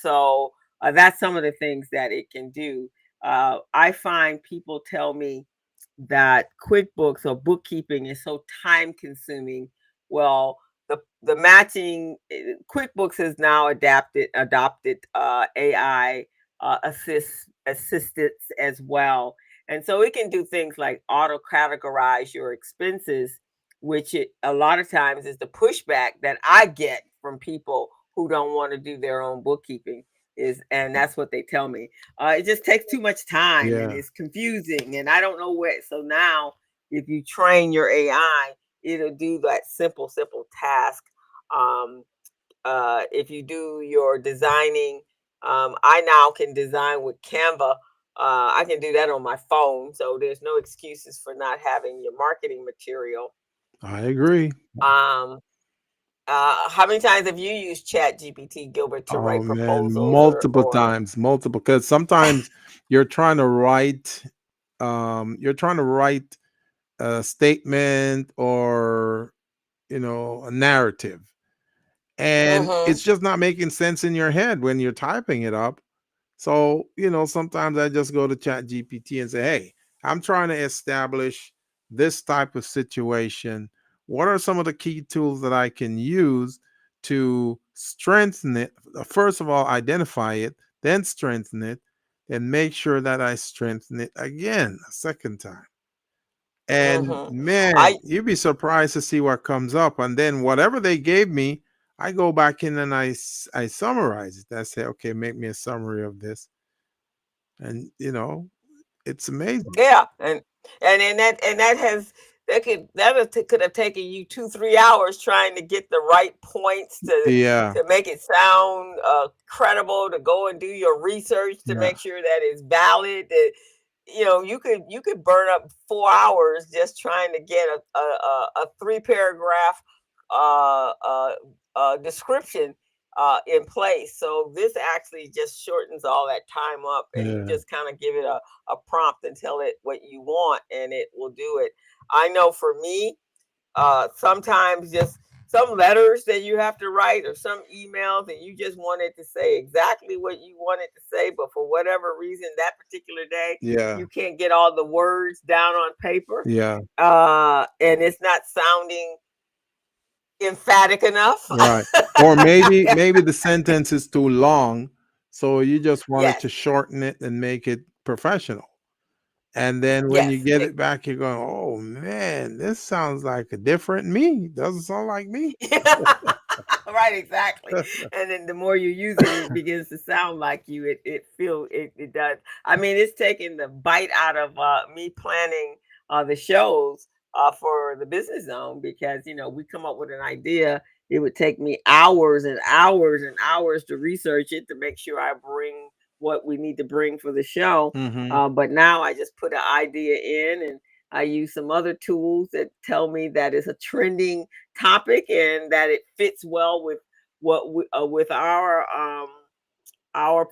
So that's some of the things that it can do. I find people tell me that QuickBooks or bookkeeping is so time consuming. Well, the matching QuickBooks has now adopted AI assistance as well, and so it can do things like auto categorize your expenses, which a lot of times is the pushback that I get from people who don't want to do their own bookkeeping. And that's what they tell me. It just takes too much time and Yeah. it's confusing, and I don't know what. So now, if you train your AI, it'll do that simple task. Um, if you do your designing, I now can design with Canva. I can do that on my phone, so there's no excuses for not having your marketing material. I agree. Um, how many times have you used Chat GPT, Gilbert, to Oh write man, proposals multiple or times, multiple. Because sometimes you're trying to write, you're trying to write a statement or a narrative, and Mm-hmm. it's just not making sense in your head when you're typing it up. So, sometimes I just go to Chat GPT and say, hey, I'm trying to establish this type of situation. What are some of the key tools that I can use to strengthen it? First of all, identify it, then strengthen it, and make sure that I strengthen it again a second time. And Mm-hmm. man, I you'd be surprised to see what comes up. And then whatever they gave me, I go back in and I summarize it. I say, okay, make me a summary of this. And it's amazing. Yeah, and that could have taken you 2 3 hours trying to get the right points Yeah, to make it sound credible, to go and do your research to yeah, make sure that it's valid. That you could burn up 4 hours just trying to get a 3 paragraph uh, uh, description in place. So this actually just shortens all that time up, and you yeah, just kind of give it a prompt and tell it what you want, and it will do it. I know for me, sometimes just some letters that you have to write or some emails, and you just wanted to say exactly what you wanted to say, but for whatever reason that particular day yeah, you can't get all the words down on paper, yeah, and it's not sounding emphatic enough. Right. Or maybe the sentence is too long, so you just wanted Yes, to shorten it and make it professional. And then when you yes. get it back, you're going, "Oh man, this sounds like a different me. Doesn't sound like me." Right, exactly. And then the more you use it, it begins to sound like you. It does. I mean, it's taking the bite out of me planning the shows for the business zone, because we come up with an idea. It would take me hours and hours and hours to research it to make sure I bring what we need to bring for the show. Hmm. But now I just put an idea in, and I use some other tools that tell me that it's a trending topic and that it fits well with with our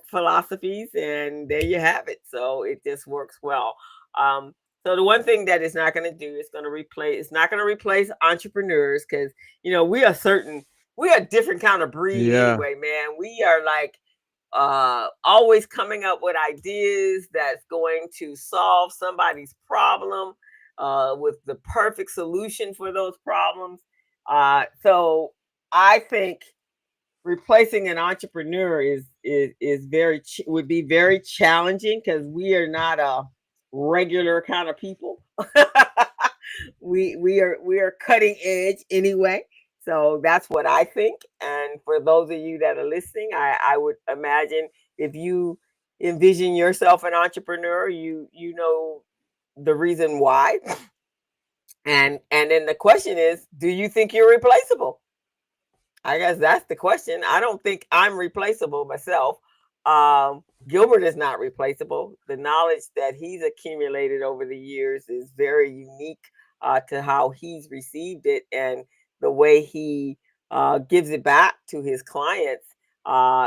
philosophies, and there you have it. So it just works well. So the one thing that it's not going to do is going to replace. It's not going to replace entrepreneurs, because we are a different kind of breed Yeah. anyway, man. We are like always coming up with ideas that's going to solve somebody's problem with the perfect solution for those problems. So I think replacing an entrepreneur is would be very challenging, because we are not a regular kind of people. We are cutting edge anyway. So that's what I think. And for those of you that are listening, I would imagine, if you envision yourself an entrepreneur, you know the reason why. And then the question is, do you think you're replaceable? I guess that's the question. I don't think I'm replaceable myself. Gilbert is not replaceable. The knowledge that he's accumulated over the years is very unique to how he's received it, and the way he gives it back to his clients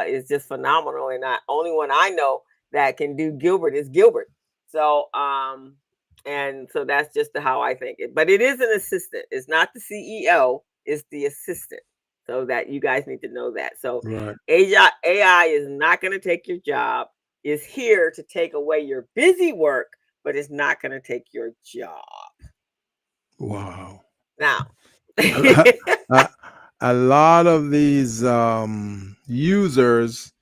is just phenomenal. And I only one I know that can do Gilbert is Gilbert. So and so that's just how I think it. But it is an assistant. It's not the CEO. It's the assistant. So that you guys need to know that. So Right. AI is not going to take your job. It's here to take away your busy work, but it's not going to take your job. Wow. Now, a, a lot of these users,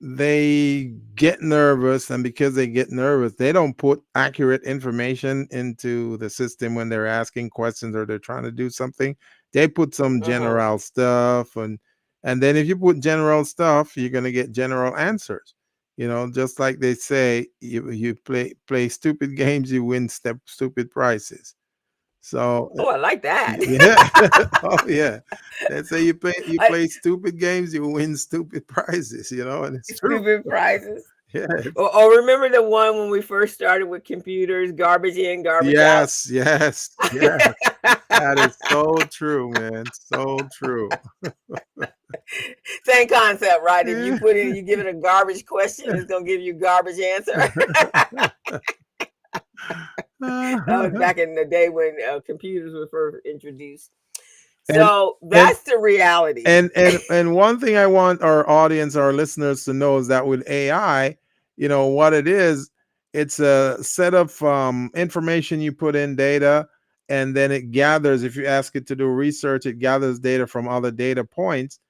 they get nervous, and because they get nervous, they don't put accurate information into the system when they're asking questions or they're trying to do something. They put some mhm. general stuff, and then if you put general stuff, you're going to get general answers. Just like they say, you play stupid games, you win stupid prizes. So Oh, I like that. yeah. Oh yeah. They say you I, play stupid games, you win stupid prizes, and it's true. stupid prizes. Yeah. Or remember the one when we first started with computers, garbage in, garbage out? Yes, yes, yes. That is so true, man. So true. Same concept, right? If you Yeah. put in, you give it a garbage question, it's gonna give you garbage answer. That was back in the day when computers were first introduced. and So and that's the reality. and one thing I want our audience, our listeners to know is that with AI, what it is, it's a set of information you put in data, and then it gathers. If you ask it to do research, it gathers data from other data points,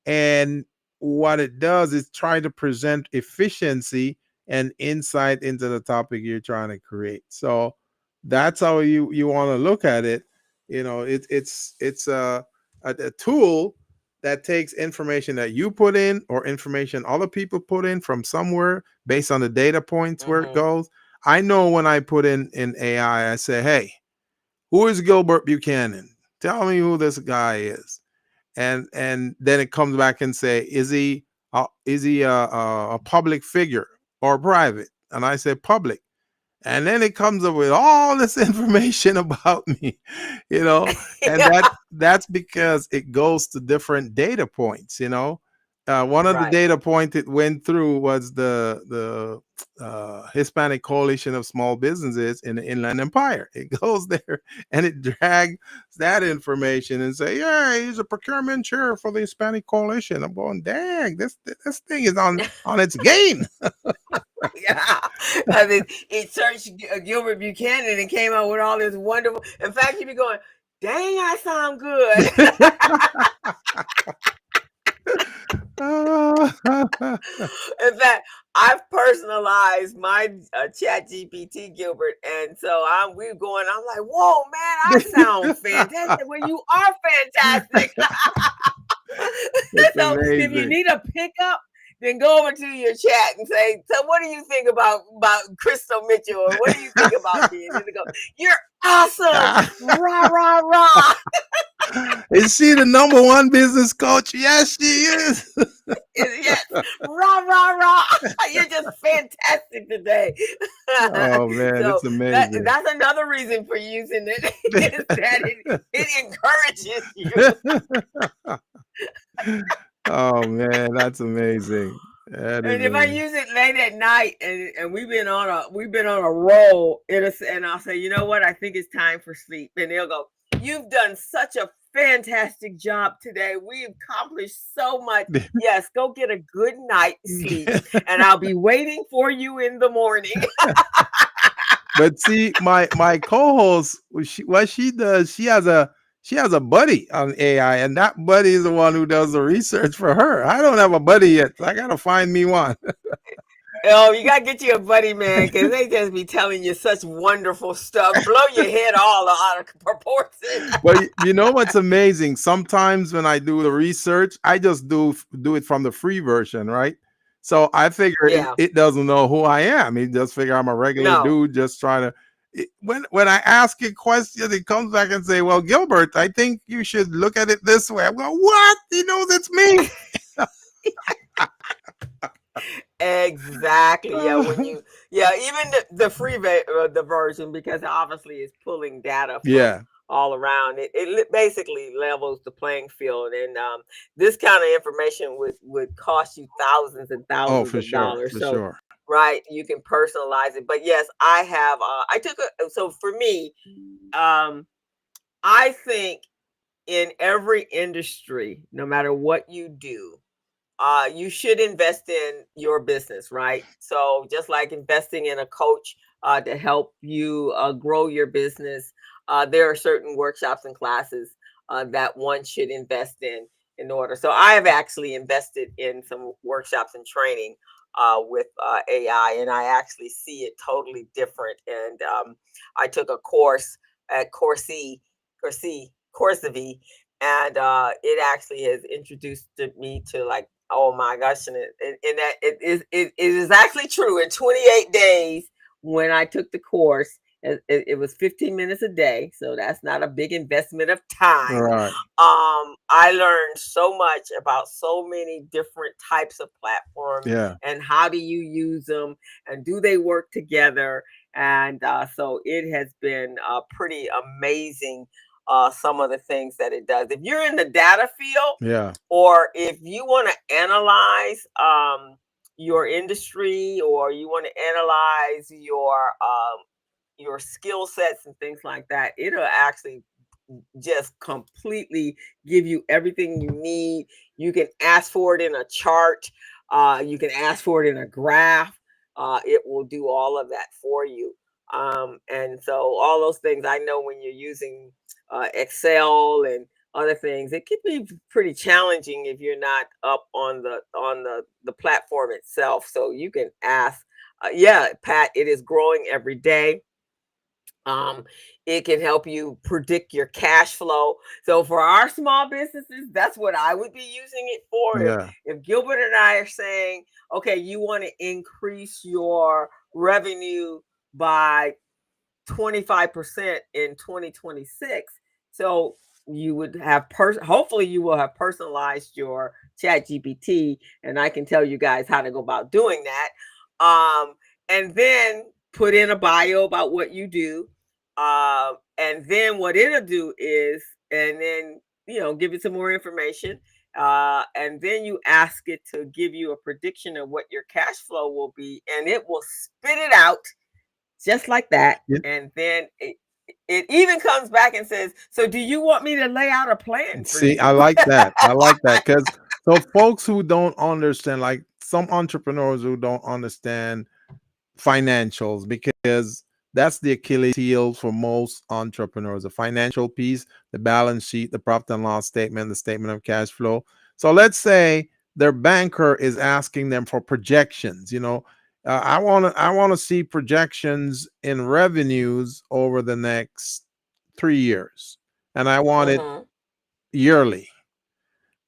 and what it does is try to present efficiency and insight into the topic you're trying to create. So that's how you want to look at it. It's a tool that takes information that you put in or information other people put in from somewhere based on the data points where it Mhm. goes. I know when I put in AI, I say, hey, who is Gilbert Buchanan? Tell me who this guy is. And then it comes back and say, is he a public figure or private? And I say public. And then it comes up with all this information about me, and Yeah. that's because it goes to different data points. One of the Right. data point it went through was the Hispanic Coalition of Small Businesses in the Inland Empire. It goes there and it drags that information and say, yeah, he's a procurement chair for the Hispanic Coalition. I'm going, dang, this thing is on its game. Yeah. I mean, it searched Gilbert Buchanan and came out with all this wonderful. In fact, you'd be going, dang, I sound good. In fact, I've personalized my chat GPT, Gilbert. And so we're going, I'm like, whoa, man, I sound fantastic. Well, you are fantastic. It's So if you amazing. need a pickup, then go over to your chat and say, so what do you think about Crystal Mitchell? Or what do you think about me? And then they go, you're awesome. Rah, rah, rah. Is she the #1 business coach? Yes, she is. Yes. Rah, rah, rah. You're just fantastic today. Oh man, So it's amazing. that's another reason for using it, is that it encourages you. Oh man, that's amazing. That is And if I amazing. use it late at night and we've been on a roll, and I'll say, you know what, I think it's time for sleep. And they'll go, you've done such a fantastic job today. We accomplished so much. Yes, go get a good night's sleep, and I'll be waiting for you in the morning. But see, my co-host, what she does, she has a buddy on AI, and that buddy is the one who does the research for her. I don't have a buddy yet. So I gotta find me one. Oh, you gotta get you a buddy, man, because they just be telling you such wonderful stuff, blow your head all out of proportion. But you know what's amazing? Sometimes when I do the research, I just do it from the free version, right? So I figure Yeah, it doesn't know who I am. It just figure I'm a regular no. dude just trying to. When I ask a question, it comes back and say, "Well, Gilbert, I think you should look at it this way." I go, "What? He knows it's me." Exactly. Yeah, even the free the version, because obviously it's pulling data from Yeah. all around. It basically levels the playing field, and this kind of information would cost you thousands and Oh, thousands for of sure, dollars. for So, sure. right, you can personalize it. But yes, I have. I took so for me, um, I think in every industry, no matter what you do, you should invest in your business, right? So just like investing in a coach to help you grow your business, there are certain workshops and classes that one should invest in order. So I have actually invested in some workshops and training with AI, and I actually see it totally different. And I took a course at Coursevy, and it actually has introduced me to, like, oh my gosh, and that it is actually true. In 28 days, when I took the course, it was 15 minutes a day, so that's not a big investment of All time. right. I learned so much about so many different types of platforms, Yeah. and how do you use them, and do they work together? And so it has been pretty amazing, some of the things that it does. If you're in the data field, Yeah. or if you want to analyze your industry, or you want to analyze your skill sets and things like that, it'll actually just completely give you everything you need. You can ask for it in a chart. You can ask for it in a graph. It will do all of that for you. And so all those things, I know when you're using Excel and other things, it can be pretty challenging if you're not up on the platform itself. So you can ask. Yeah, Pat, it is growing every day. Um, it can help you predict your cash flow. So for our small businesses, that's what I would be using it for. Yeah. If Gilbert and I are saying, okay, you want to increase your revenue by 25% in 2026. So you would have hopefully you will have personalized your chat GPT, and I can tell you guys how to go about doing that. And then put in a bio about what you do. And then what it'll do is, and then, give it some more information. And then you ask it to give you a prediction of what your cash flow will be, and it will spit it out just like that. Yeah. And then it even comes back and says, so do you want me to lay out a plan for See, I you? like that. I like that because so folks who don't understand, like some entrepreneurs who don't understand financials, because That's the Achilles heel for most entrepreneurs. The financial piece, the balance sheet, the profit and loss statement, the statement of cash flow. So let's say their banker is asking them for projections. I want to see projections in revenues over the next 3 years, and I want it Mm-hmm. yearly.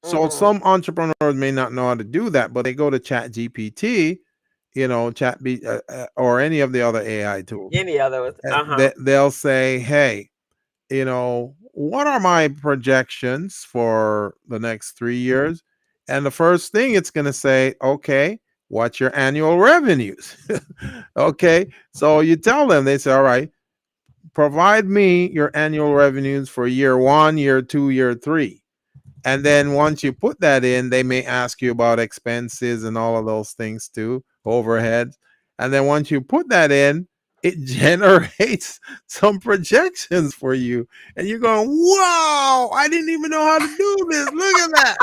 So Mm-hmm. some entrepreneurs may not know how to do that, but they go to Chat GPT, or any of the other AI tools. Any other was uh-huh. They'll say, "Hey, what are my projections for the next 3 years?" And the first thing it's going to say, "Okay, what's your annual revenues?" Okay, so you tell them, they say, "All right, provide me your annual revenues for year one, year two, year three." And then once you put that in, they may ask you about expenses and all of those things too, overhead. And then once you put that in, it generates some projections for you. And you're going, wow, I didn't even know how to do this. Look at that.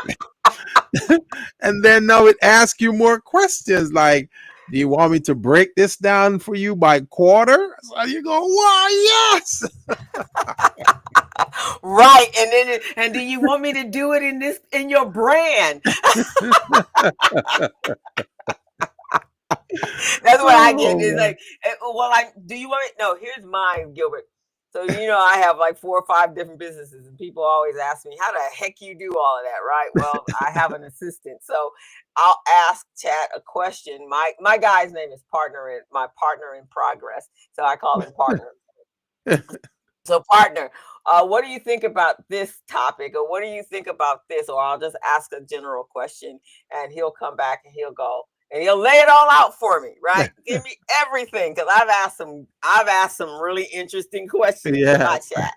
And then now it asks you more questions like, do you want me to break this down for you by quarter? So you go, wow, yes. Right. And then and do you want me to do it in your brand? That's what I get. Oh, It's man. like, well, do you want it? No, here's mine, Gilbert. So, I have like 4 or 5 different businesses, and people always ask me, how the heck you do all of that, right? Well, I have an assistant. So I'll ask Chat a question. My guy's name is my partner in progress. So I call him partner. So, partner, what do you think about this topic? Or what do you think about this? Or I'll just ask a general question, and he'll come back and he'll go and he'll lay it all out for me, right? Give me everything. Because I've asked some really interesting questions to my Yes. chat.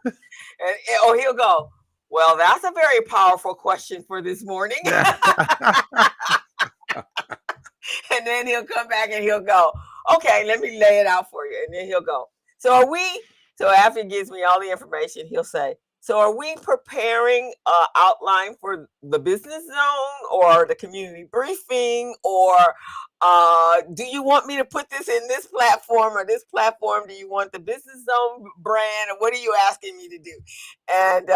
Or he'll go, well, that's a very powerful question for this morning. And then he'll come back and he'll go, okay, let me lay it out for you. And then he'll go, so after he gives me all the information, he'll say, so are we preparing an outline for the business zone or the community briefing, or do you want me to put this in this platform or this platform? Do you want the business zone brand, or what are you asking me to do? And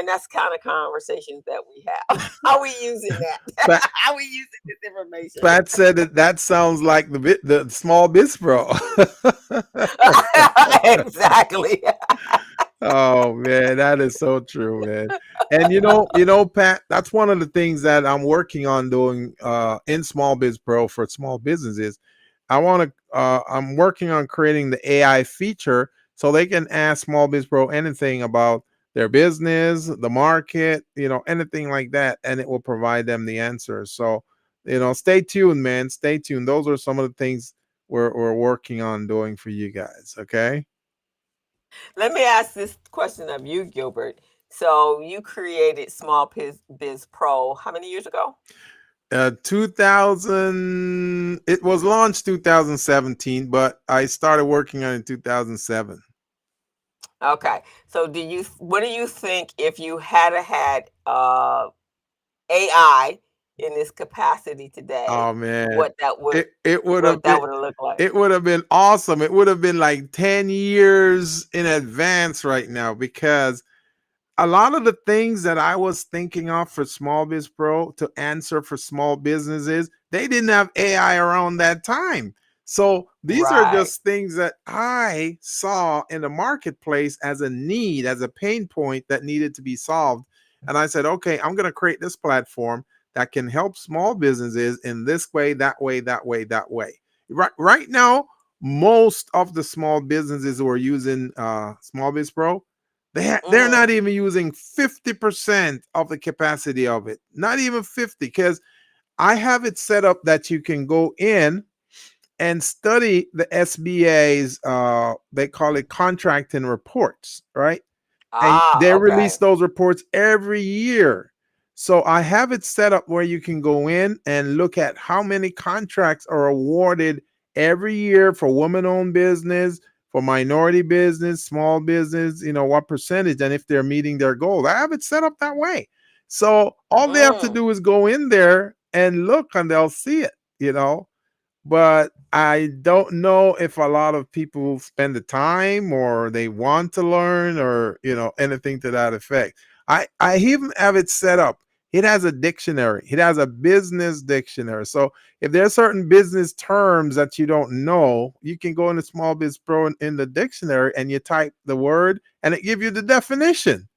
that's kind of conversations that we have. How are we using that? Pat, How are we using this information? Pat said that sounds like the small biz pro. Exactly. Oh man, that is so true, man. And Pat, that's one of the things that I'm working on doing in Small Biz Pro for small businesses. I'm working on creating the AI feature so they can ask Small Biz Pro anything about their business, the market, anything like that, and it will provide them the answers. So, stay tuned, man. Stay tuned. Those are some of the things we're working on doing for you guys. Okay. Let me ask this question of you, Gilbert. So you created Small Biz Pro how many years ago? 2000, it was launched 2017, but I started working on it in 2007. Okay. So what do you think if you had AI in this capacity today, Oh man, what that would it would have what been that would have looked like? it would have been awesome. It would have been like 10 years in advance right now, because a lot of the things that I was thinking of for Small Biz Pro to answer for small businesses, they didn't have AI around that time. So these are Right. just things that I saw in the marketplace as a need, as a pain point that needed to be solved. And I said, okay, I'm going to create this platform that can help small businesses in this way, that way, that way, that way. Right now, most of the small businesses who are using Small Biz Pro, they're Mm-hmm. not even using 50% of the capacity of it. Not even 50, because I have it set up that you can go in and study the SBA's, they call it contracting reports, right? And Ah, they release okay. those reports every year. So I have it set up where you can go in and look at how many contracts are awarded every year for woman-owned business, for minority business, small business, what percentage, and if they're meeting their goals. I have it set up that way. So all they have to Mm. do is go in there and look, and they'll see it. but I don't know if a lot of people spend the time or they want to learn or anything to that effect. I even have it set up. It has a dictionary. It has a business dictionary. So if there are certain business terms that you don't know, you can go into Small Biz Pro in the dictionary and you type the word and it gives you the definition.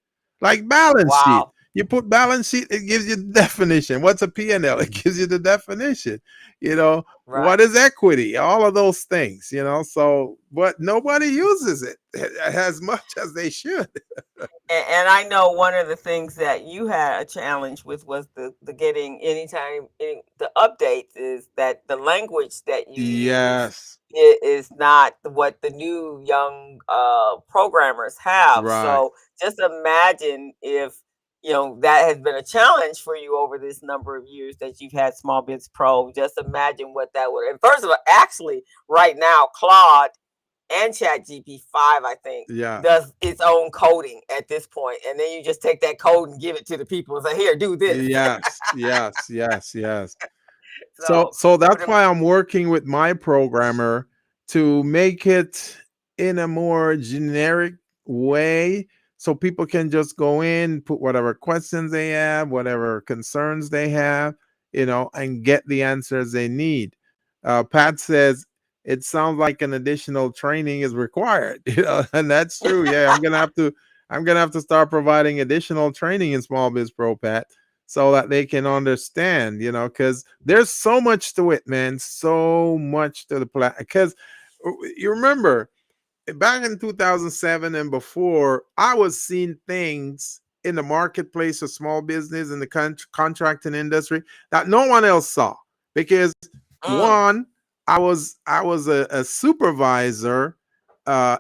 Like balance sheet. Wow. You put balance sheet, it gives you the definition. What's a P&L? It gives you the definition. You know, Right. what is equity? All of those things, so but nobody uses it as much as they should. And I know one of the things that you had a challenge with was the getting anytime the updates is that the language that you use Yes, is not what the new young programmers have. right. So just imagine if that has been a challenge for you over this number of years that you've had Small Biz Pro. Just imagine what that would. And first of all, actually, right now, Claude and Chat GP5, I think, Yeah. does its own coding at this point. And then you just take that code and give it to the people and say, here, do this. Yes, yes, yes, yes. So So so I would that's why I'm working with my programmer to make it in a more generic way so people can just go in, put whatever questions they have, whatever concerns they have, and get the answers they need. Pat says it sounds like an additional training is required, and that's true. Yeah, I'm gonna have to start providing additional training in Small Biz Pro, Pat, so that they can understand, because there's so much to it, man. So much to the plan. Because you remember back in 2007 and before, I was seeing things in the marketplace of small business in the contracting industry that no one else saw. Because mm, one, I was a supervisor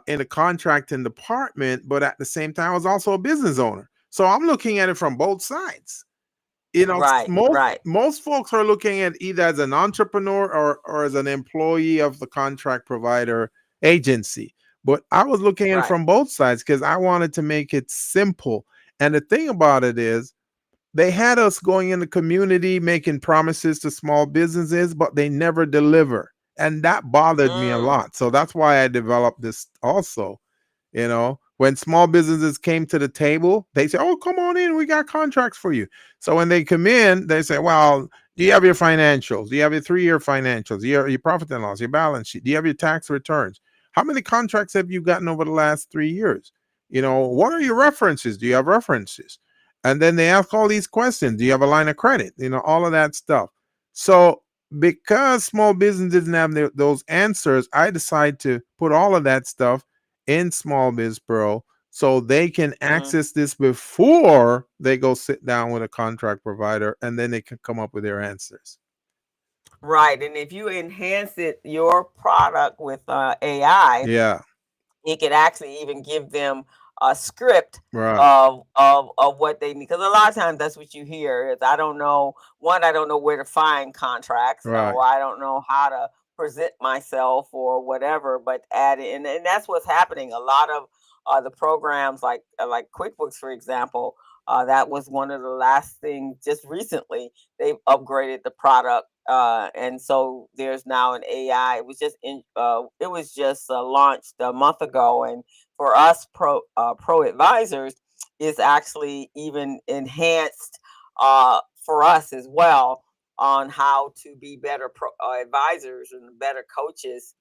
in a contracting department, but at the same time, I was also a business owner. So I'm looking at it from both sides. right, right, Most folks are looking at either as an entrepreneur or as an employee of the contract provider agency. But I was looking at it right. from both sides because I wanted to make it simple. And the thing about it is, they had us going in the community making promises to small businesses, but they never deliver. And that bothered me a Mm, lot. So that's why I developed this also. When small businesses came to the table, they say, "Oh, come on in, we got contracts for you." So when they come in, they say, "Well, do you have your financials? Do you have your 3-year financials? Your profit and loss, your balance sheet? Do you have your tax returns? How many contracts have you gotten over the last 3 years? What are your references? Do you have references?" And then they ask all these questions. Do you have a line of credit? All of that stuff. So because small business didn't have those answers, I decided to put all of that stuff in Small Biz Pro so they can hmm. access this before they go sit down with a contract provider, and then they can come up with their answers. Right. And if you enhance your product with AI, Yeah, it could actually even give them a script right, of what they need. Because a lot of times that's what you hear is I don't know. One, I don't know where to find contracts, right. or I don't know how to present myself or whatever. But add it, and that's what's happening. A lot of the programs like QuickBooks, for example. That was one of the last things just recently they've upgraded the product, and so there's now an AI. It was just launched a month ago, and for us pro advisors, it's actually even enhanced for us as well on how to be better advisors and better coaches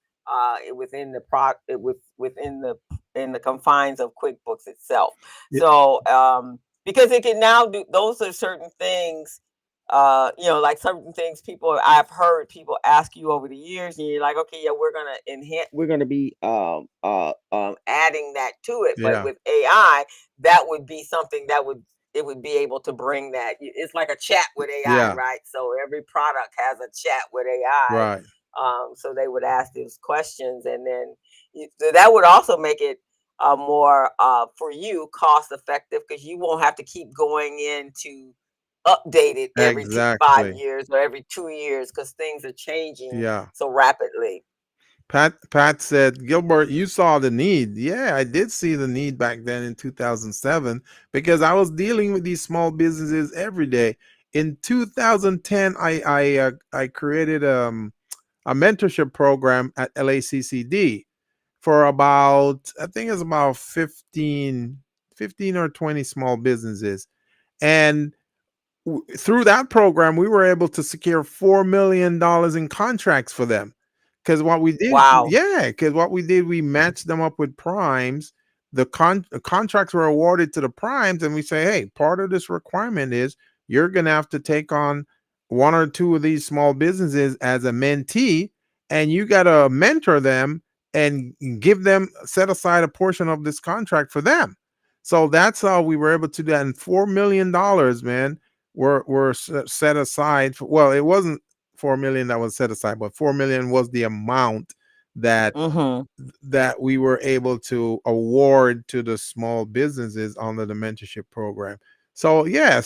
within the within the in the confines of QuickBooks itself. Yeah, So because it can now do those are certain things, like certain things I've heard people ask you over the years, and you're like, okay, yeah, we're gonna be adding that to it. But yeah, with AI, that would be something that would be able to bring that. It's like a chat with AI, yeah, right? So every product has a chat with AI. right. So they would ask those questions, and then so that would also make it more for you cost effective because you won't have to keep going in to update it every 5 Exactly. years or every 2 years because things are changing Yeah. so rapidly. Pat said, Gilbert, you saw the need. Yeah, I did see the need back then in 2007 because I was dealing with these small businesses every day. In 2010, I created a mentorship program at LACCD for about, I think it's about 15 or 20 small businesses. And through that program, we were able to secure $4 million in contracts for them. Because what we did, Wow. yeah, because what we did, we matched them up with primes. The contracts were awarded to the primes, and we say, hey, part of this requirement is you're going to have to take on one or two of these small businesses as a mentee, and you got to mentor them and give them, set aside a portion of this contract for them. So that's how we were able to do that. And $4 million, man, were set aside for, well, it wasn't 4 million that was set aside, but 4 million was the amount that Mm-hmm. we were able to award to the small businesses under the mentorship program. So yeah,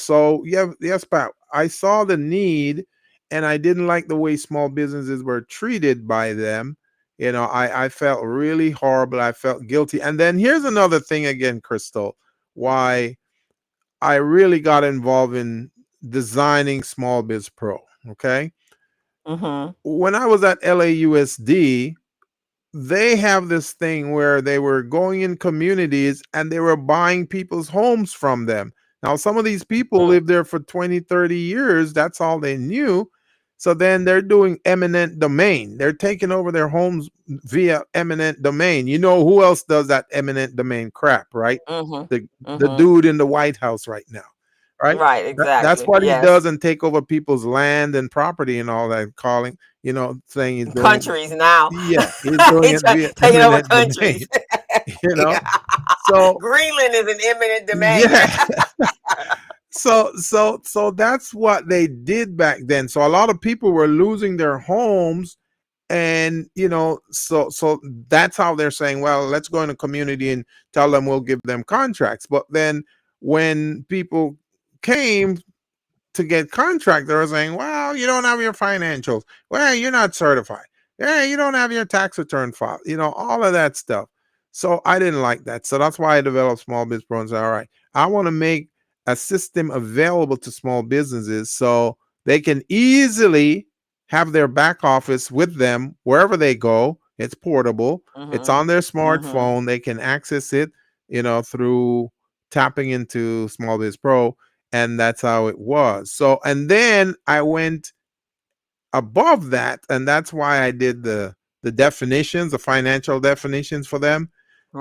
yes, Pat, I saw the need, and I didn't like the way small businesses were treated by them. I felt really horrible. I felt guilty. And then here's another thing again, Crystal, why I really got involved in designing Small Biz Pro. Okay. Mm-hmm. When I was at LAUSD, they have this thing where they were going in communities and they were buying people's homes from them. Now, some of these people lived there for 20, 30 years. That's all they knew. So then they're doing eminent domain. They're taking over their homes via eminent domain. You know who else does that eminent domain crap, right? Mm-hmm. The Mm-hmm. dude in the White House right now, right? Right, That's exactly. what he Yes. does, and take over people's land and property and all that, calling, saying he's doing it. Countries now. Yeah, he's doing He's it via taking over eminent countries. domain, you know. Yeah. So Greenland is an eminent domain. yeah, so that's what they did back then. So a lot of people were losing their homes, and so that's how they're saying, well, let's go in a community and tell them we'll give them contracts. But then when people came to get contract, they were saying, well, you don't have your financials. Well, you're not certified. Yeah, you don't have your tax return file. All of that stuff. So I didn't like that. So that's why I developed Small Biz Pro and said, all right, I want to make a system available to small businesses so they can easily have their back office with them wherever they go. It's portable. It's Mm-hmm. on their Mm-hmm. smartphone. They can access it, through tapping into Small Biz Pro, and that's how it was. So, and then I went above that, and that's why I did the definitions, the financial definitions for them.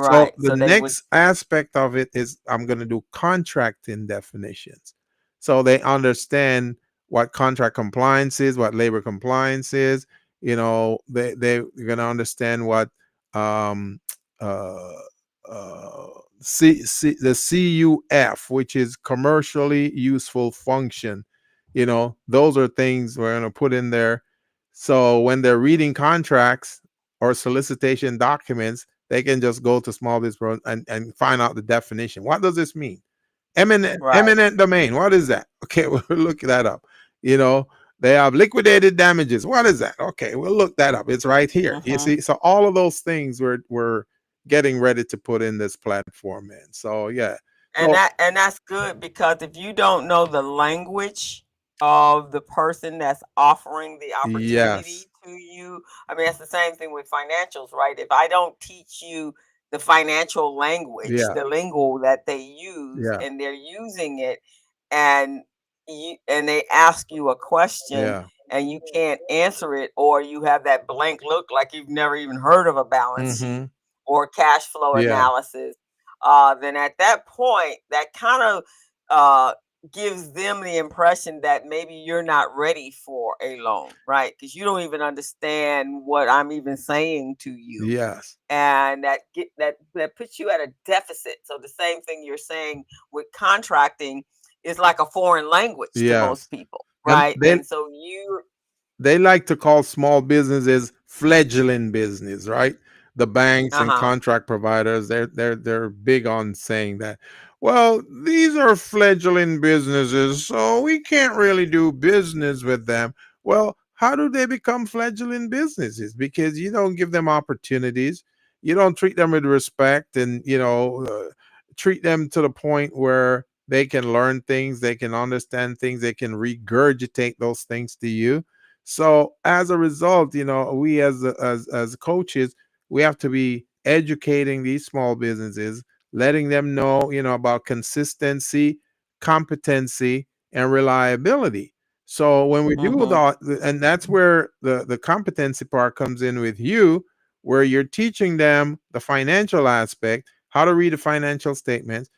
So Right. the So they would. next aspect of it is I'm going to do contracting definitions, so they understand what contract compliance is, what labor compliance is. They're going to understand what um uh uh the CUF, which is commercially useful function. Those are things we're going to put in there. So when they're reading contracts or solicitation documents, they can just go to Small Biz Pro and find out the definition. What does this mean? Right. Eminent domain. What is that? Okay, we'll look that up. You know, they have liquidated damages. What is that? Okay, we'll look that up. It's right here. You Mm-hmm. see, so all of those things we're getting ready to put in this platform, man. So yeah. So And that's good, because if you don't know the language of the person that's offering the yes, opportunity to you, I mean, that's the same thing with financials, right? If I don't teach you the financial language, yeah, the lingo that they use, yeah, and they're using it, and they ask you a question yeah. and you can't answer it, or you have that blank look like you've never even heard of a balance sheet Mm-hmm. or cash flow Yeah. analysis, then at that point, that kind of gives them the impression that maybe you're not ready for a loan, right? Because you don't even understand what I'm even saying to you, Yes. and that puts you at a deficit. So the same thing you're saying with contracting is like a foreign language to Yes. most people, And right? And so you, they like to call small businesses fledgling business, right? The banks uh and huh, contract providers, they're big on saying that. Well, these are fledgling businesses, so we can't really do business with them. Well, how do they become fledgling businesses? Because you don't give them opportunities, you don't treat them with respect, and treat them to the point where they can learn things, they can understand things, they can regurgitate those things to you. So as a result, we as coaches, we have to be educating these small businesses, letting them know, about consistency, competency, and reliability. So when we do Mm-hmm. that, and that's where the competency part comes in with you, where you're teaching them the financial aspect, how to read a financial statements,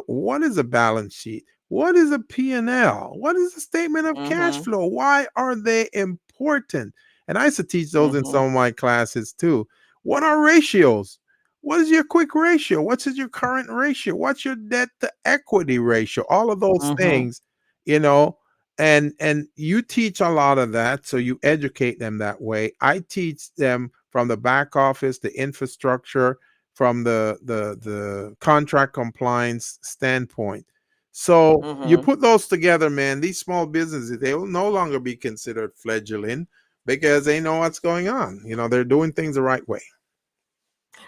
what is a balance sheet, what is a P&L, what is a statement of cash Mm-hmm. flow, why are they important? And I used to teach those in Mm-hmm. some of my classes too. What are ratios? What is your quick ratio? What's your current ratio? What's your debt to equity ratio? All of those Mm-hmm. things, you know, and you teach a lot of that, so you educate them that way. I teach them from the back office, the infrastructure, from the contract compliance standpoint. So you Mm-hmm. put those together, man, these small businesses, they will no longer be considered fledgling because they know what's going on. They're doing things the right way.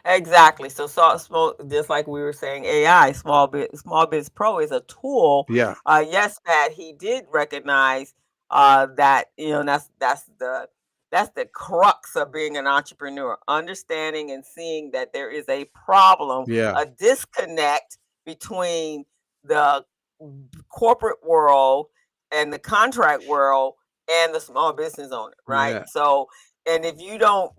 Exactly. So small, just like we were saying, AI, Small Biz Pro is a tool. Yeah. Yes, Pat, he did recognize that, that's the crux of being an entrepreneur, understanding and seeing that there is a problem, Yeah. a disconnect between the corporate world and the contract world and the small business owner, right? Yeah. So, and if you don't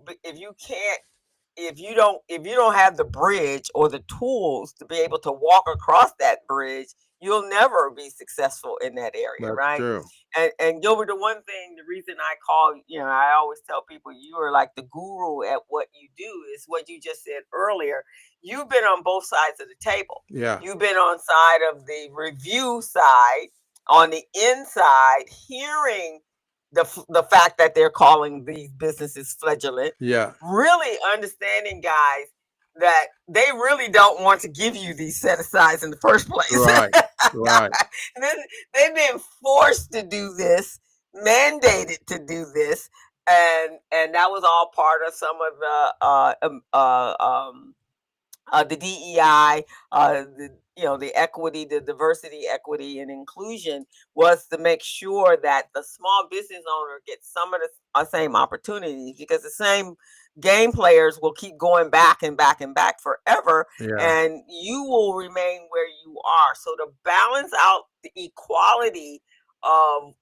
have the bridge or the tools to be able to walk across that bridge, you'll never be successful in that area, That's right? true. And Gilbert, the one thing, the reason I call, I always tell people you are like the guru at what you do is what you just said earlier. You've been on both sides of the table. Yeah. You've been on side of the review side, on the inside, hearing the fact that they're calling these businesses fledgling, Yeah. really understanding, guys, that they really don't want to give you these set asides in the first place. Right. Right. Then they've been forced to do this, mandated to do this, and that was all part of some of the DEI, the equity, the diversity, equity, and inclusion was to make sure that the small business owner gets some of the same opportunities, because the same game players will keep going back and back and back forever, Yeah. and you will remain where you are. So to balance out the equality of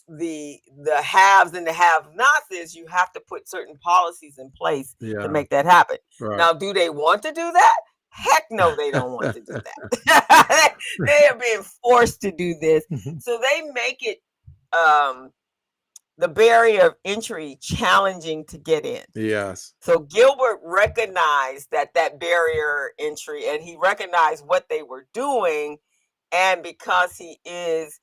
the haves and the have-nots is you have to put certain policies in place to Yeah. make that happen. Right. Now, do they want to do that? Heck no, they don't want to do that. They are being forced to do this. So they make it um, the barrier of entry challenging to get in. Yes. So Gilbert recognized that barrier entry, and he recognized what they were doing. And because he is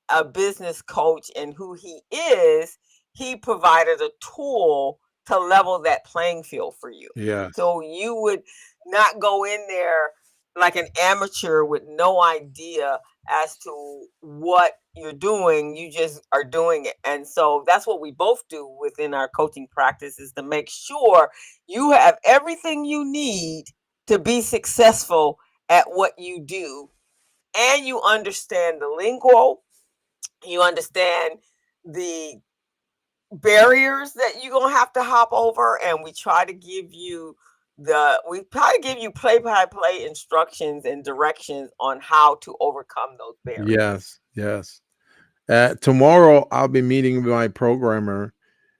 a business coach and who he is, he provided a tool to level that playing field for you. Yes. So you would not go in there like an amateur with no idea as to what you're doing. You just are doing it. And so that's what we both do within our coaching practice, is to make sure you have everything you need to be successful at what you do, and you understand the lingo, you understand the barriers that you're gonna have to hop over, and we try to give you play by play instructions and directions on how to overcome those barriers. Yes. Yes. Tomorrow I'll be meeting with my programmer,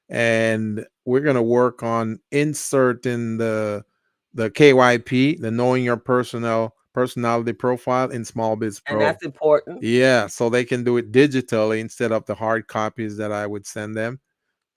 and we're gonna work on inserting the KYP, the knowing your personality profile, in Small Biz And Pro. that's important. Yeah, so they can do it digitally instead of the hard copies that I would send them.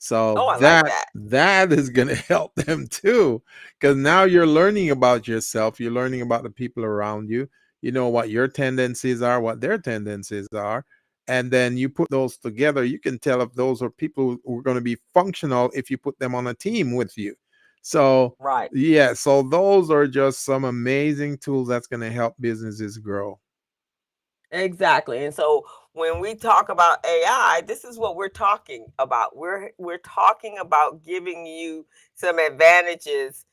So Oh, I like that that. that is going to help them too, because now you're learning about yourself, you're learning about the people around you. You know what your tendencies are, what their tendencies are, and then you put those together. You can tell if those are people who are going to be functional if you put them on a team with you. So Right. yeah, so those are just some amazing tools that's going to help businesses grow. Exactly. And so when we talk about AI, this is what we're talking about. We're talking about giving you some advantages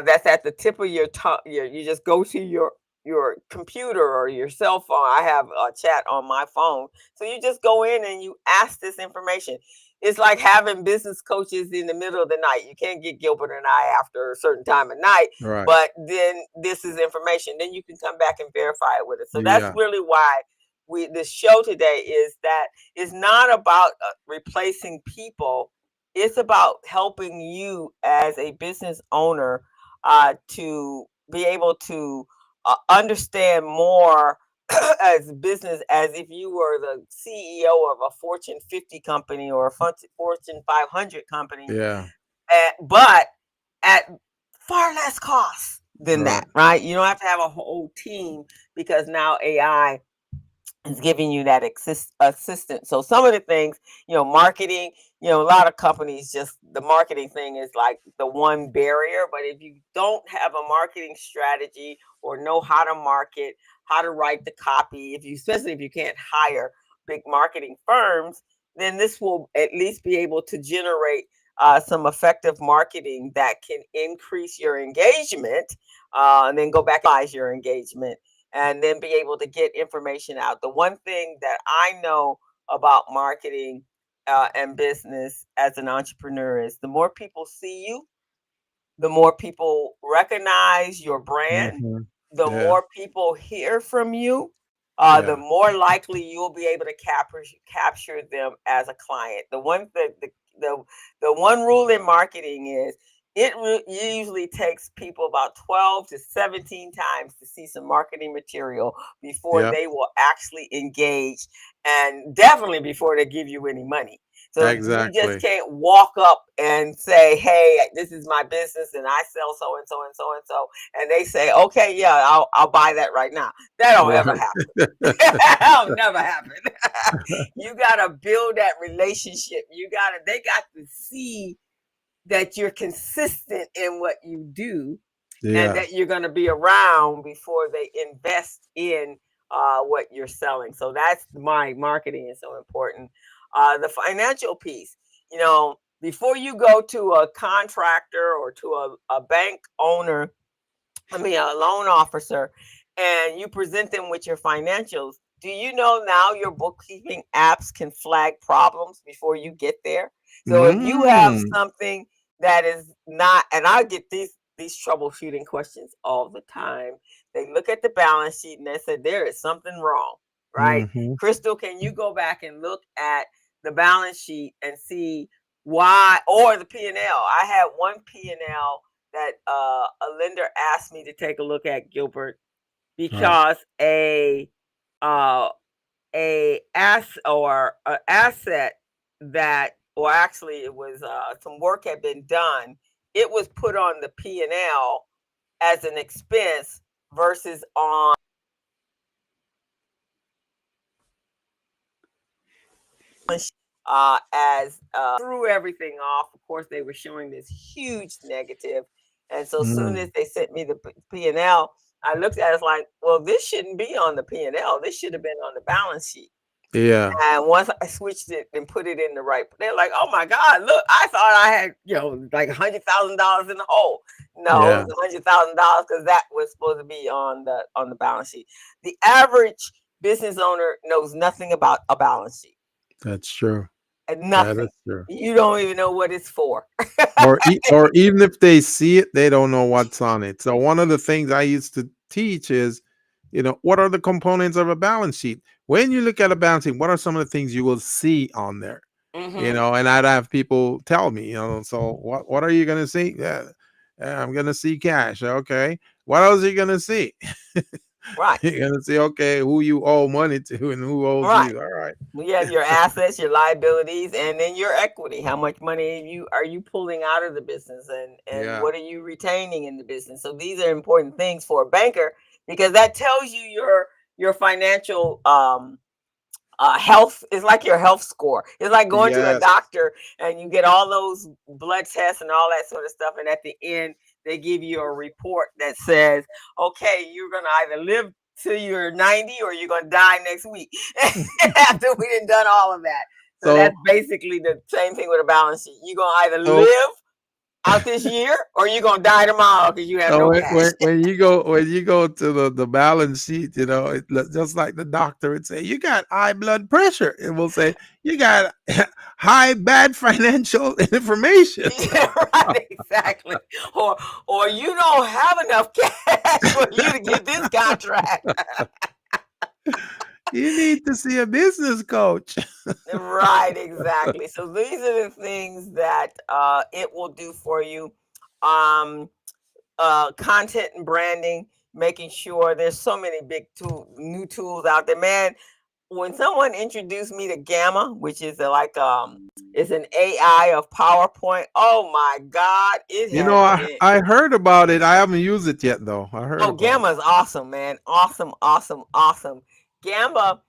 that's at the tip of your tongue. You just go to your computer or your cell phone. I have a chat on my phone. So you just go in and you ask this information. it's like having business coaches in the middle of the night. You can't get Gilbert and I after a certain time of night, Right. but then this is information. Then you can come back and verify it with us. So that's Yeah. really why this show today is that it's not about replacing people. It's about helping you as a business owner to be able to understand more as business, as if you were the CEO of a Fortune 50 company or a Fortune 500 company, Yeah. but at far less cost than Right. that, right? You don't have to have a whole team because now AI is giving you that assistance. So some of the things, marketing, a lot of companies, just the marketing thing is like the one barrier. But if you don't have a marketing strategy or know how to market, how to write the copy, especially if you can't hire big marketing firms, then this will at least be able to generate some effective marketing that can increase your engagement, and then go back and your engagement, and then be able to get information out. The one thing that I know about marketing and business as an entrepreneur is the more people see you, the more people recognize your brand, Hmm. the Yeah. more people hear from you, the Yeah. more likely you'll be able to capture them as a client. The one rule in marketing is usually takes people about 12 to 17 times to see some marketing material before Yep. they will actually engage, and definitely before they give you any money. So you just Exactly. can't walk up and say, "Hey, this is my business, and I sell so and so and so and so," and they say, "Okay, yeah, I'll buy that right now." That don't ever Right. happen. That'll never happen. You gotta build that relationship. They got to see that you're consistent in what you do, and Yeah. that you're going to be around before they invest in what you're selling. So that's my marketing is so important. The financial piece, before you go to a contractor or to a bank owner, a loan officer, and you present them with your financials, do you know now your bookkeeping apps can flag problems before you get there? So if you have Mm. something that is not, and I get these troubleshooting questions all the time. They look at the balance sheet and they say there is something wrong, right? Hmm. Crystal, can you go back and look at the balance sheet and see why, or the P&L? I had one P&L that a lender asked me to take a look at, Gilbert, Right. because uh, a asset that, or actually it was some work had been done. It was put on the P&L as an expense versus on as threw everything off. Of course, they were showing this huge negative, and so soon as Mm. they sent me the P&L, I looked at it like, well, this shouldn't be on the P&L. This should have been on the balance sheet. Yeah. And once I switched it and put it in the right, they're like, "Oh my God, look! I thought I had, like $100,000 in the hole." No, it Yeah. was $100,000 because that was supposed to be on the balance sheet. The average business owner knows nothing about a balance sheet, That's true. and That nothing. is true. You don't even know what it's for. Or even if they see it, they don't know what's on it. So one of the things I used to teach is, what are the components of a balance sheet? When you look at a balance sheet, what are some of the things you will see on there? Hmm. And I'd have people tell me, so what are you gonna see? Yeah, I'm gonna see cash. Okay. What else are you gonna see? Right, You're gonna see, okay, who you owe money to and who owes right. you. All right. You have your assets, your liabilities, and then your equity. How much money are you pulling out of the business, and Yeah. what are you retaining in the business? So these are important things for a banker because that tells you your financial health is like your health score. It's like going to a Yes. doctor and you get all those blood tests and all that sort of stuff, and at the end they give you a report that says, okay, you're gonna either live till you're 90 or you're gonna die next week after we done all of that. So So that's basically the same thing with a balance sheet. You're gonna either so live out this year, or you gonna die tomorrow because you have So no cash. when you go to the balance sheet, you know, just like the doctor would say, you got high blood pressure. It will say you got high bad financial information. Yeah, right, exactly. Or you don't have enough cash for you to get this contract. You need to see a business coach. Right, exactly. So these are the things that it will do for you. Um, Content and branding, making sure there's so many new tools out there. Man, when someone introduced me to Gamma, which is it's an AI of PowerPoint. Oh my God, it You know, has been. I heard about it. I haven't used it yet though. I heard Oh, about it. Gamma is awesome, man. Awesome, awesome, awesome. Gamma,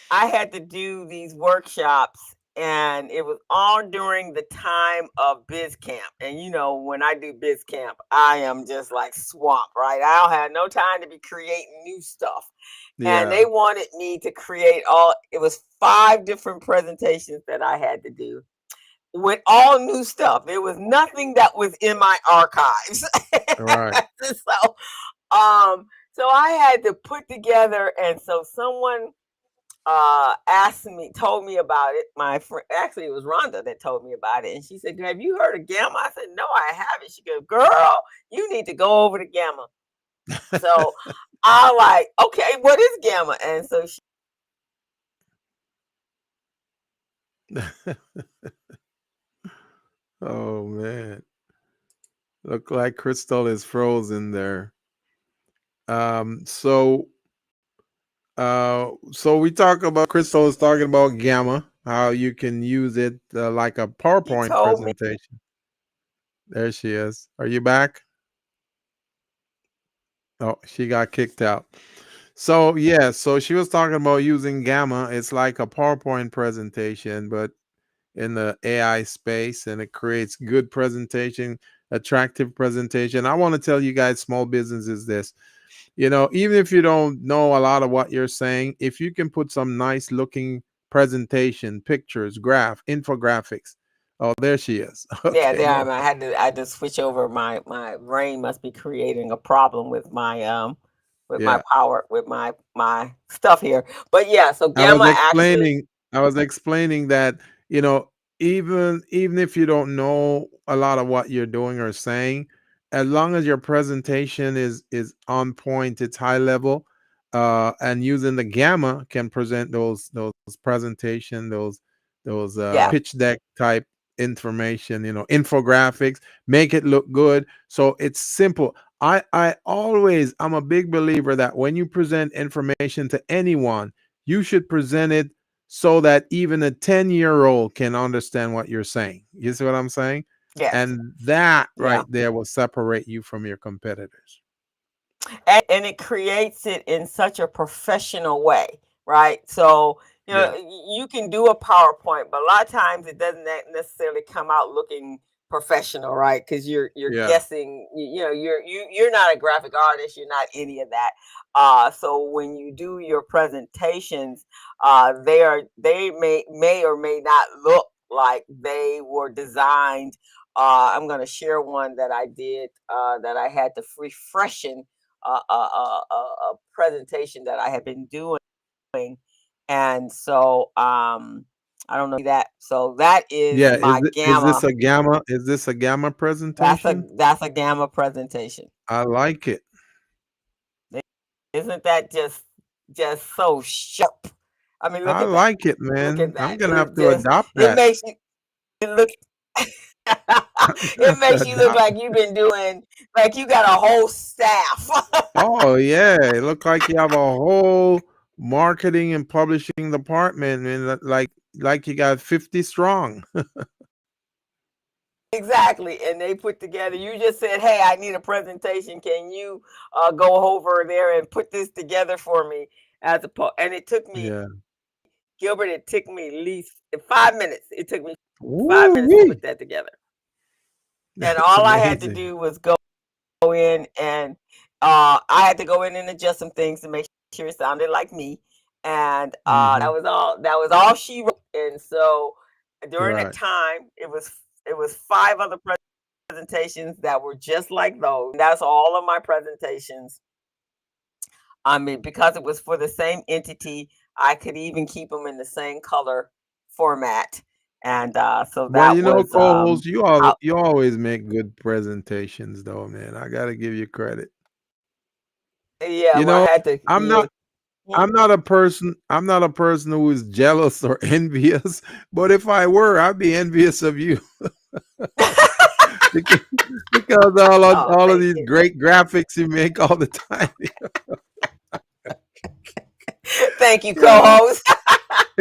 I had to do these workshops, and it was all during the time of Biz Camp. And you know, when I do Biz Camp, I am just like swamped, right? I don't have no time to be creating new stuff. And Yeah. they wanted me to create all, it was 5 different presentations that I had to do with all new stuff. It was nothing that was in my archives. Right. so, so I had to put together, and so someone told me about it. My friend, actually, it was Rhonda that told me about it, and she said, "Have you heard of Gamma?" I said, "No, I haven't." She goes, "Girl, you need to go over to Gamma." So I like, okay, what is Gamma? And so she, Oh man. Look like Crystal is frozen there. So so we talk about Crystal is talking about Gamma, how you can use it like a she PowerPoint told me, presentation. There she is. Are you back? Oh, she got kicked out. So yeah, so she was talking about using Gamma. It's like a PowerPoint presentation, but in the AI space, and it creates good presentation, attractive presentation. I want to tell you guys, small business is this. You know, even if you don't know a lot of what you're saying, if you can put some nice looking presentation, pictures, infographics. Oh, there she is. yeah, Okay, there no. I had to switch over. My brain must be creating a problem with my Yeah. power with my stuff here. But yeah, so I was Gamma actually, explaining I was explaining that, you know, even if you don't know a lot of what you're doing or saying, as long as your presentation is on point, it's high level, and using the Gamma can present those presentation, those yeah, pitch deck type information, you know, infographics, make it look good. So it's simple. I'm a big believer that when you present information to anyone, you should present it so that even a 10-year-old can understand what you're saying. You see what I'm saying? yes, And that yeah. right there will separate you from your competitors. And it creates it in such a professional way, right? So you know, Yeah. you can do a PowerPoint, but a lot of times it doesn't necessarily come out looking professional, right? Because you're Yeah. guessing. You know, you're not a graphic artist, you're not any of that. So when you do your presentations, they may or may not look like they were designed. I'm going to share one that I did, that I had to refreshen a presentation that I had been doing, and so I don't know that. So that is Yeah. my Is this Gamma. a Gamma? Is this a Gamma presentation? That's a Gamma presentation. I like it. Isn't that just so sharp? I mean, look I at that. like it, Look at man. I'm that. gonna have It to just adopt it that. makes you look. I'm gonna It have to makes you look adopt. like you've been doing, like you got a whole staff. Oh yeah, it looked like you have a whole marketing and publishing department, and like you got 50 strong. Exactly. And they put together, you just said, "Hey, I need a presentation. Can you go over there and put this together for me?" And it took me, Yeah. Gilbert, it took me at least 5 minutes. It took me Ooh 5 minutes to put wee. that together. And That's all I had to amazing. do was go in, and I had to go in and adjust some things to make sure it sounded like me. And Hmm. that was all she wrote. And so during that Right. time, it was 5 other presentations presentations that were just like those. That's all of my presentations. I mean, because it was for the same entity, I could even keep them in the same color format. And so Well, that you know, was co-host, how, you always make good presentations, though, man. I gotta give you credit. yeah, You well, I know, had to, I'm yeah. not I'm not a person who is jealous or envious, but if I were, I'd be envious of you because, because Oh, all of thank these you. great graphics you make all the time. Thank you, Yeah. co-host.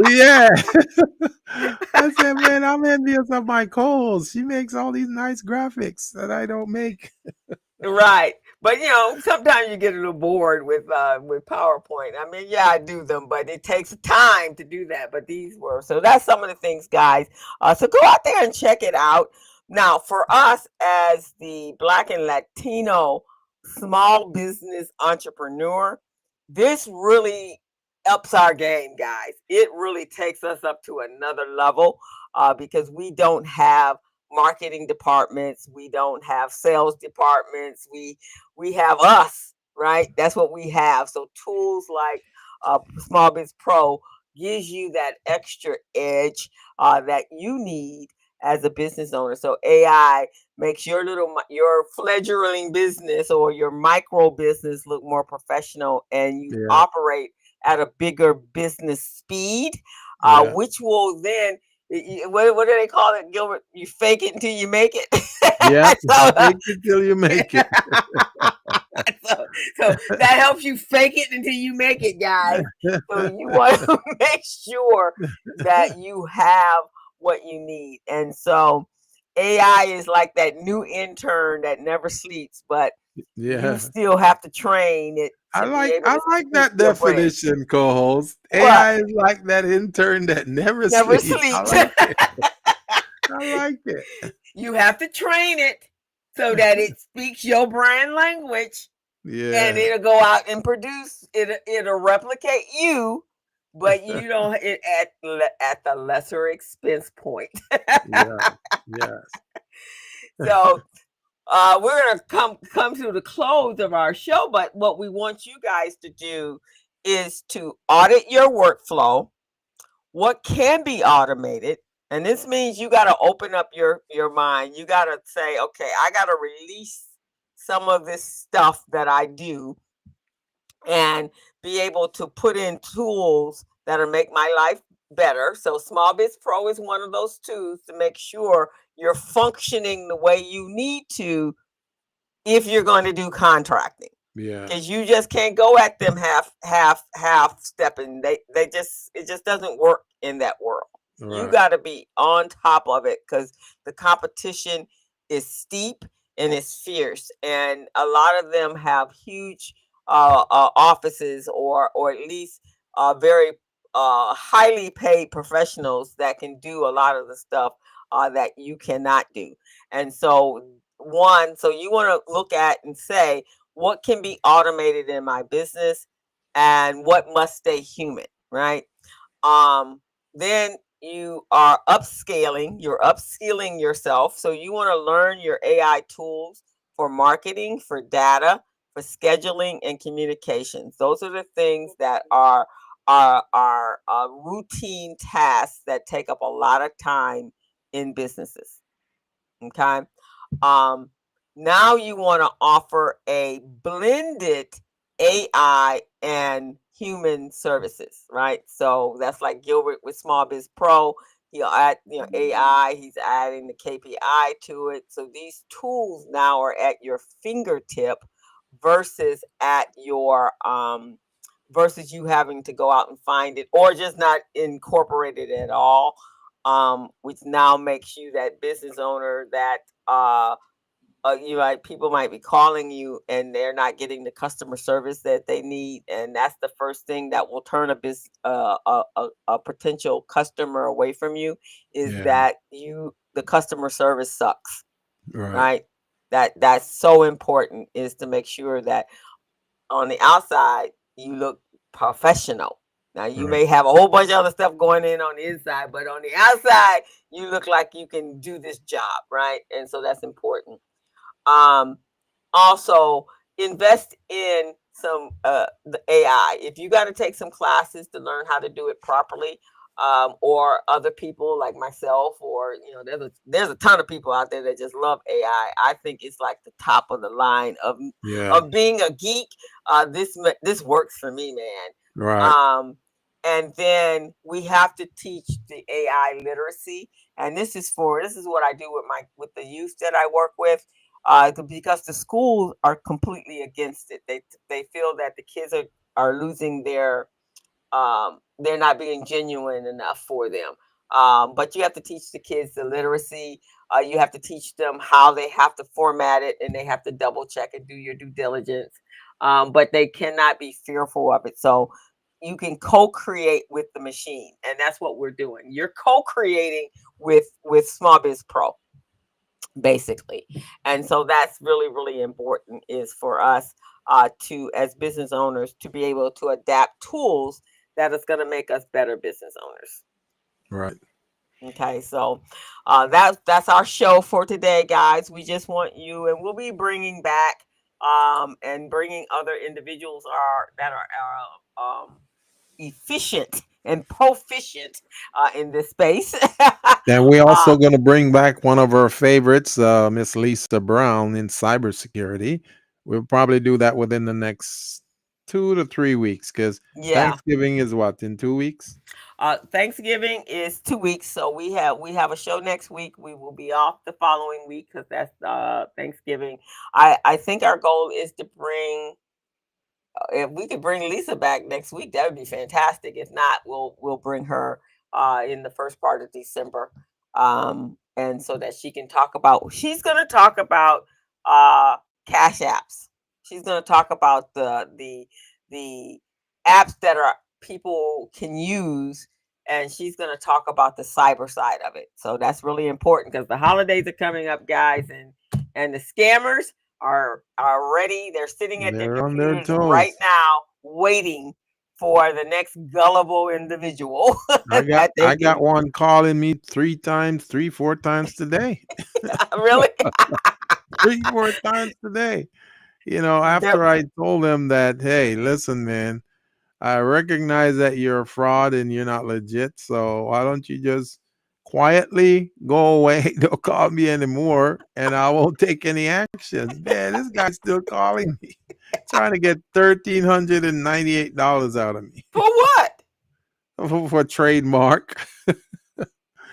Yeah. I said, man, I'm envious of my co-host. She makes all these nice graphics that I don't make. Right. But sometimes you get a little bored with PowerPoint. I mean, yeah, I do them, but it takes time to do that. But these were so that's some of the things, guys. So go out there and check it out. Now, for us as the Black and Latino small business entrepreneur, this really ups our game, guys. It really takes us up to another level because we don't have marketing departments, we don't have sales departments, we have us, right? That's what we have. So tools like Small Biz Pro gives you that extra edge that you need as a business owner. So AI makes your fledgling business or your micro business look more professional, and you Yeah. operate at a bigger business speed, Yeah. which will then what do they call it, Gilbert? You fake it until you make it. Yeah. so, Fake it till you make it. so, so that helps you fake it until you make it, guys. So you want to make sure that you have what you need. And so AI is like that new intern that never sleeps, but you Yeah. still have to train it to be able I to like speak that your brain. definition, co-host. What? AI is like that intern that never Never sleeps. I sleeps. like it. I like it. You have to train it so that it speaks your brand language, and Yeah. it'll go out and produce it. It'll replicate you, but you don't at the lesser expense point. Yeah. Yes. So we're gonna come to the close of our show, but what we want you guys to do is to audit your workflow, what can be automated. And this means you got to open up your mind. You got to say, okay, I got to release some of this stuff that I do and be able to put in tools that'll make my life better. So Small Biz Pro is one of those tools to make sure you're functioning the way you need to if you're going to do contracting, Yeah. because you just can't go at them half stepping. They just it just doesn't work in that world. You Right. got to be on top of it because the competition is steep and it's fierce, and a lot of them have huge offices, or at least very highly paid professionals that can do a lot of the stuff that you cannot do. And so so you want to look at and say, what can be automated in my business and what must stay human, right? Then you are you're upskilling yourself. So you want to learn your AI tools for marketing, for data, for scheduling and communications. Those are the things that are routine tasks that take up a lot of time in businesses. Okay. Um, Now you want to offer a blended AI and human services, right? So that's like Gilbert with Small Biz Pro. He'll add, AI. He's adding the KPI to it. So these tools now are at your fingertip versus at your versus you having to go out and find it or just not incorporate it at all. Which now makes you that business owner that like people might be calling you and they're not getting the customer service that they need, and that's the first thing that will turn a potential customer away from you, is Yeah. that the customer service sucks, Right. right? That's so important, is to make sure that on the outside you look professional. Now you Right. may have a whole bunch of other stuff going in on the inside, but on the outside, you look like you can do this job, right? And so that's important. Um, Also, invest in some the AI. If you got to take some classes to learn how to do it properly, or other people like myself, or there's a ton of people out there that just love AI. I think it's like the top of the line Yeah. of being a geek. This works for me, man. Right. And then we have to teach the AI literacy, and this is what I do with the youth that I work with, because the schools are completely against it. They feel that the kids are losing they're not being genuine enough for them. But you have to teach the kids the literacy. You have to teach them how they have to format it, and they have to double check and do your due diligence. But they cannot be fearful of it. So you can co-create with the machine, and that's what we're doing. You're co-creating with Small Biz Pro, basically. And so that's really, really important, is for us to, as business owners, to be able to adapt tools that is going to make us better business owners. Right. Okay, so that's our show for today, guys. We just want you, and we'll be bringing back and bringing other individuals that are efficient and proficient in this space. And we also uh, going to bring back one of our favorites, Miss Lisa Brown in cybersecurity. We'll probably do that within the next 2 to 3 weeks because yeah. Thanksgiving is what, in 2 weeks? Thanksgiving is 2 weeks, so we have a show next week. We will be off the following week because that's Thanksgiving. I think our goal is to bring, if we could bring Lisa back next week, that would be fantastic. If not, we'll bring her in the first part of December, and so that she's going to talk about uh, cash apps. She's going to talk about the apps that are people can use, and she's going to talk about the cyber side of it. So that's really important because the holidays are coming up, guys, and the scammers are ready. They're sitting at their They're on their computers right toes. now, waiting for the next gullible individual I got that they I got can. one calling me 3 times, 4 times today. Really. 3, 4 times today. They're, After I told them that, hey, listen, man, I recognize that you're a fraud and you're not legit. So why don't you just quietly go away? Don't call me anymore and I won't take any actions. Man, this guy's still calling me, trying to get $1,398 out of me for what? for trademark. trying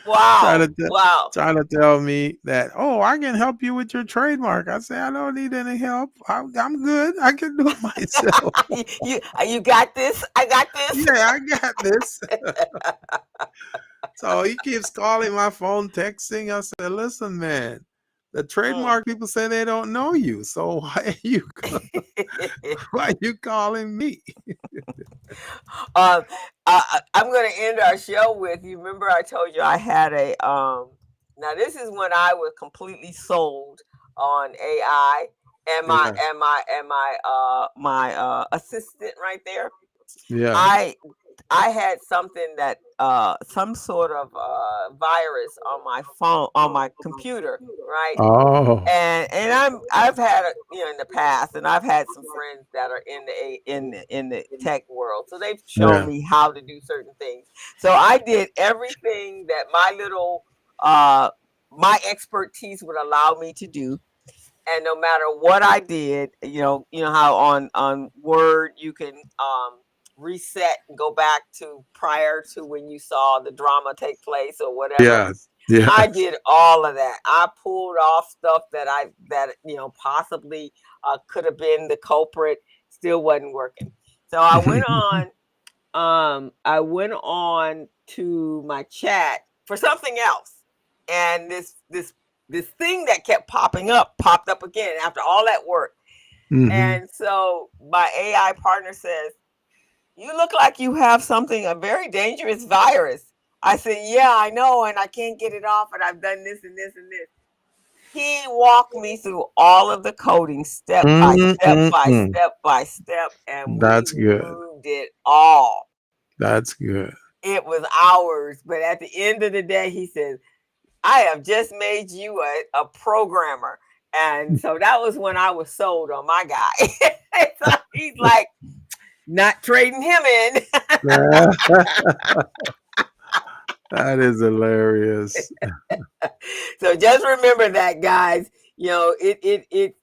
Wow, to t- wow. trying to tell me that, oh, I can help you with your trademark. I say I don't need any help. I'm good. I can do it myself. You got this. I got this. Yeah, I got this. So he keeps calling my phone, texting. I said, listen, man, the Mm. trademark people say they don't know you. So why are you calling me? um, I'm going to end our show with, you remember I told you I had a now this is when I was completely sold on AI, and my Yeah. and my and my assistant right there. Yeah. I I had something that some sort of virus on my phone, on my computer, right? Oh, And I've had in the past, and I've had some friends that are in the tech world, so they've shown yeah. me how to do certain things. So I did everything that uh my expertise would allow me to do, and no matter what I did, you know how on Word you can reset and go back to prior to when you saw the drama take place or whatever. Yes. Yeah. I did all of that. I pulled off stuff that possibly could have been the culprit. Still wasn't working. So I went on to my chat for something else, and this thing that kept popping up popped up again after all that work. hmm And so my AI partner says, "You look like you have a very dangerous virus." I said, "Yeah, I know, and I can't get it off, and I've done this and this and this." He walked me through all of the coding step by step by Mm-mm-mm. step by step, and we That's good. removed it all. That's good. It was hours, but at the end of the day, he says, I have just made you a programmer. And so that was when I was sold on my guy. So he's like, not trading him in. That is hilarious. So just remember that, guys. You know, it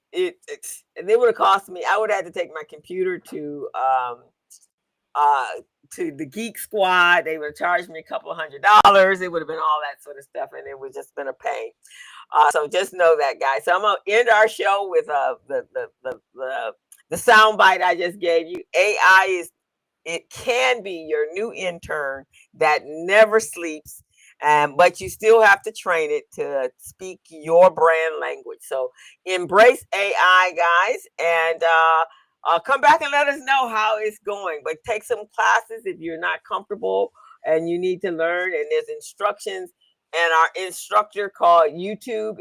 would have cost me. I would have had to take my computer uh to the Geek Squad. They would have charged me a couple of $100. It would have been all that sort of stuff, and it would just been a pain. So just know that, guys. So I'm gonna end our show with the sound bite I just gave you. AI is it can be your new intern that never sleeps, but you still have to train it to speak your brand language. So embrace AI, guys, and come back and let us know how it's going. But take some classes if you're not comfortable and you need to learn. And there's instructions, and our instructor called YouTube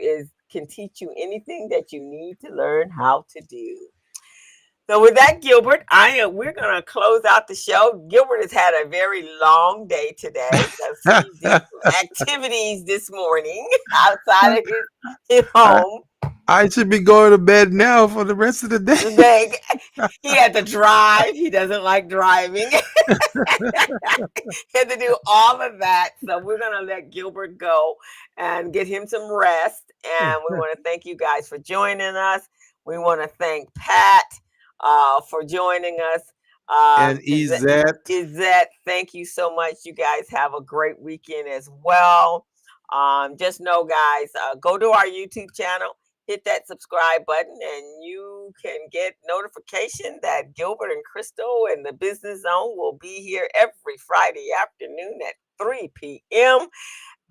can teach you anything that you need to learn how to do. So with that, Gilbert, we're gonna close out the show. Gilbert has had a very long day today because he did some activities this morning outside of his I, home. I should be going to bed now for the rest of the day. He had to drive. He doesn't like driving. He had to do all of that. So we're gonna let Gilbert go and get him some rest. And we want to thank you guys for joining us. We want to thank Pat for joining us. And Izette, thank you so much. You guys have a great weekend as well. Just know, guys, go to our YouTube channel, hit that subscribe button, and you can get notification that Gilbert and Crystal and the Business Zone will be here every Friday afternoon at 3 p.m.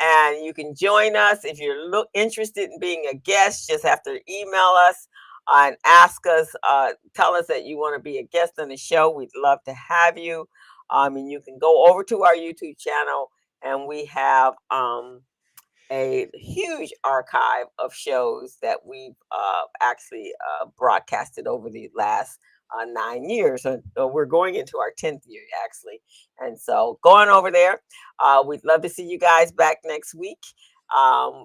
And you can join us if you're interested in being a guest. Just have to email us and ask us, tell us that you want to be a guest on the show. We'd love to have you. And you can go over to our YouTube channel, and we have a huge archive of shows that we've actually broadcasted over the last 9 years. So we're going into our 10th year, actually. And so going over there, we'd love to see you guys back next week.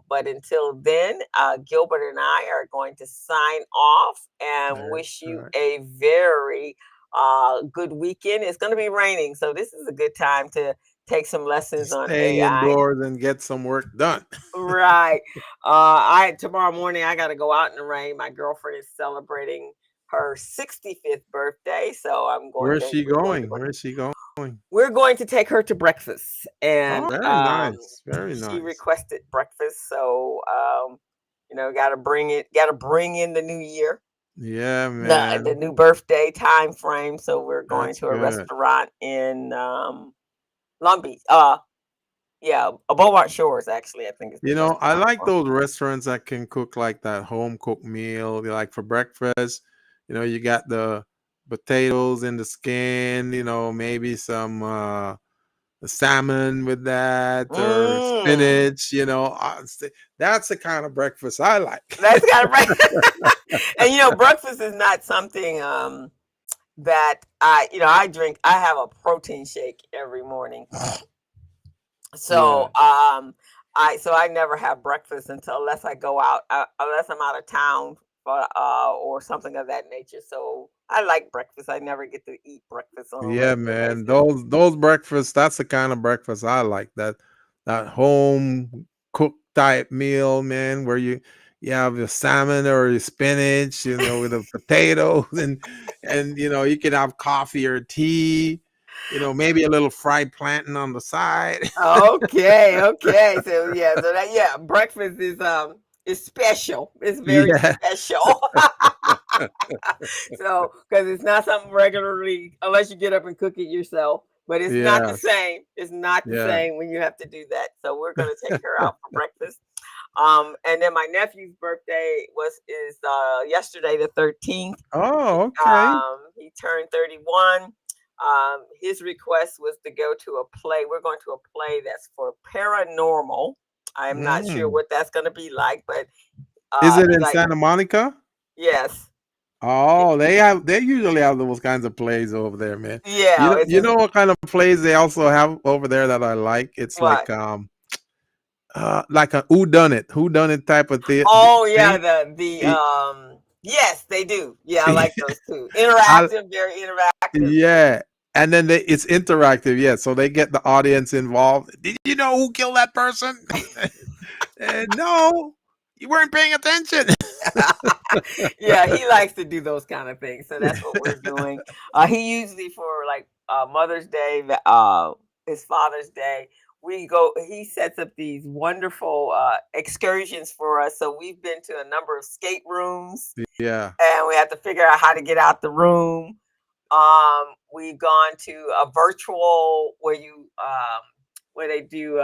But until then, Gilbert and I are going to sign off and wish you a very good weekend. It's going to be raining, so this is a good time to take some lessons on stay AI. indoors and get some work done. Right. Tomorrow morning I got to go out in the rain. My girlfriend is celebrating her 65th birthday, so I'm going. Where's she going? Where's she going? We're going to take her to breakfast, and very nice, very nice. She requested breakfast, so got to bring in the new year. Yeah, man. The new birthday time frame. So we're going to a restaurant in Long Beach. Yeah, Beaumont Shores, actually, I think. I like those restaurants that can cook like that home cooked meal, like for breakfast. You got the potatoes in the skin, maybe some salmon with that or spinach, that's the kind of breakfast I like. That's kind of breakfast. And breakfast is not something that I drink. I have a protein shake every morning. So I never have breakfast unless I go out, unless I'm out of town or something of that nature. So I like breakfast. I never get to eat breakfast on. Yeah, man. Those breakfasts, that's the kind of breakfast I like. That home cooked type meal, man, where you have the salmon or the spinach, with the potatoes and you can have coffee or tea. Maybe a little fried plantain on the side. Okay. So breakfast is special. It's very special. So, because it's not something regularly, unless you get up and cook it yourself. But it's not the same. It's not the same when you have to do that. So we're going to take her out for breakfast. And then my nephew's birthday is yesterday, the 13th. Oh, okay. He turned 31. His request was to go to a play. We're going to a play that's for paranormal. I'm not sure what that's going to be like, but is it in Santa Monica? Yes. Oh, they usually have those kinds of plays over there, man. Yeah, it's You just know what kind of plays they also have over there that I like? It's what? like a who done it type of Oh yeah, thing. the E- yes, they do. Yeah, I like those too. I, Interactive, very interactive. yeah. And then it's interactive, yeah. So they get the audience involved. Did you know who killed that person? No, you weren't paying attention. Yeah, he likes to do those kind of things. So that's what we're doing. He usually for like Mother's Day, his Father's Day, we go. He sets up these wonderful excursions for us. So we've been to a number of skate rooms, Yeah. and we have to figure out how to get out the room. We've gone to a virtual where they do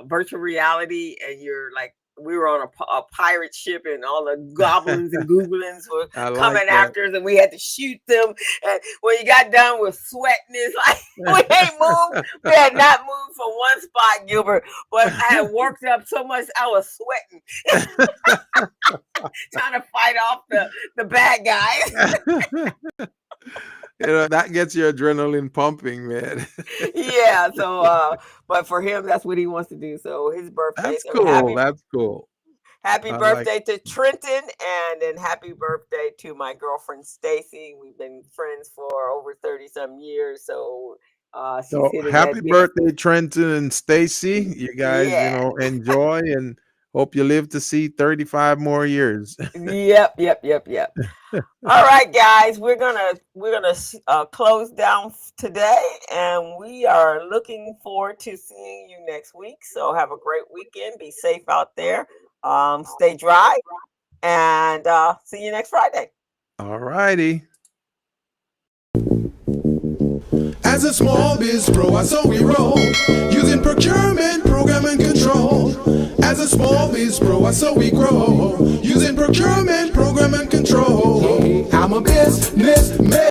virtual reality, and you're like we were on a pirate ship, and all the goblins and goblins were I like coming that. after us, and we had to shoot them. And when you got done, we're sweating. It's like we ain't moved. We had not moved from one spot, Gilbert. But I had worked up so much, I was sweating, trying to fight off the bad guys. That gets your adrenaline pumping, man. Yeah. So, but for him, that's what he wants to do. So his birthday. That's So cool. That's cool. happy I like. birthday to Trenton, and then happy birthday to my girlfriend Stacy. We've been friends for over 30 some years. So, she's So hitting happy that big. birthday, Trenton and Stacy. You guys, Yeah. enjoy and hope you live to see 35 more years. Yep. Yep. Yep. Yep. All right, guys, we're gonna close down today, and we are looking forward to seeing you next week. So have a great weekend. Be safe out there. Stay dry, and see you next Friday. All righty. As a small biz pro, I saw we roll, using procurement, program and control. As a small biz pro, I saw we grow, using procurement, program and control. I'm a businessman.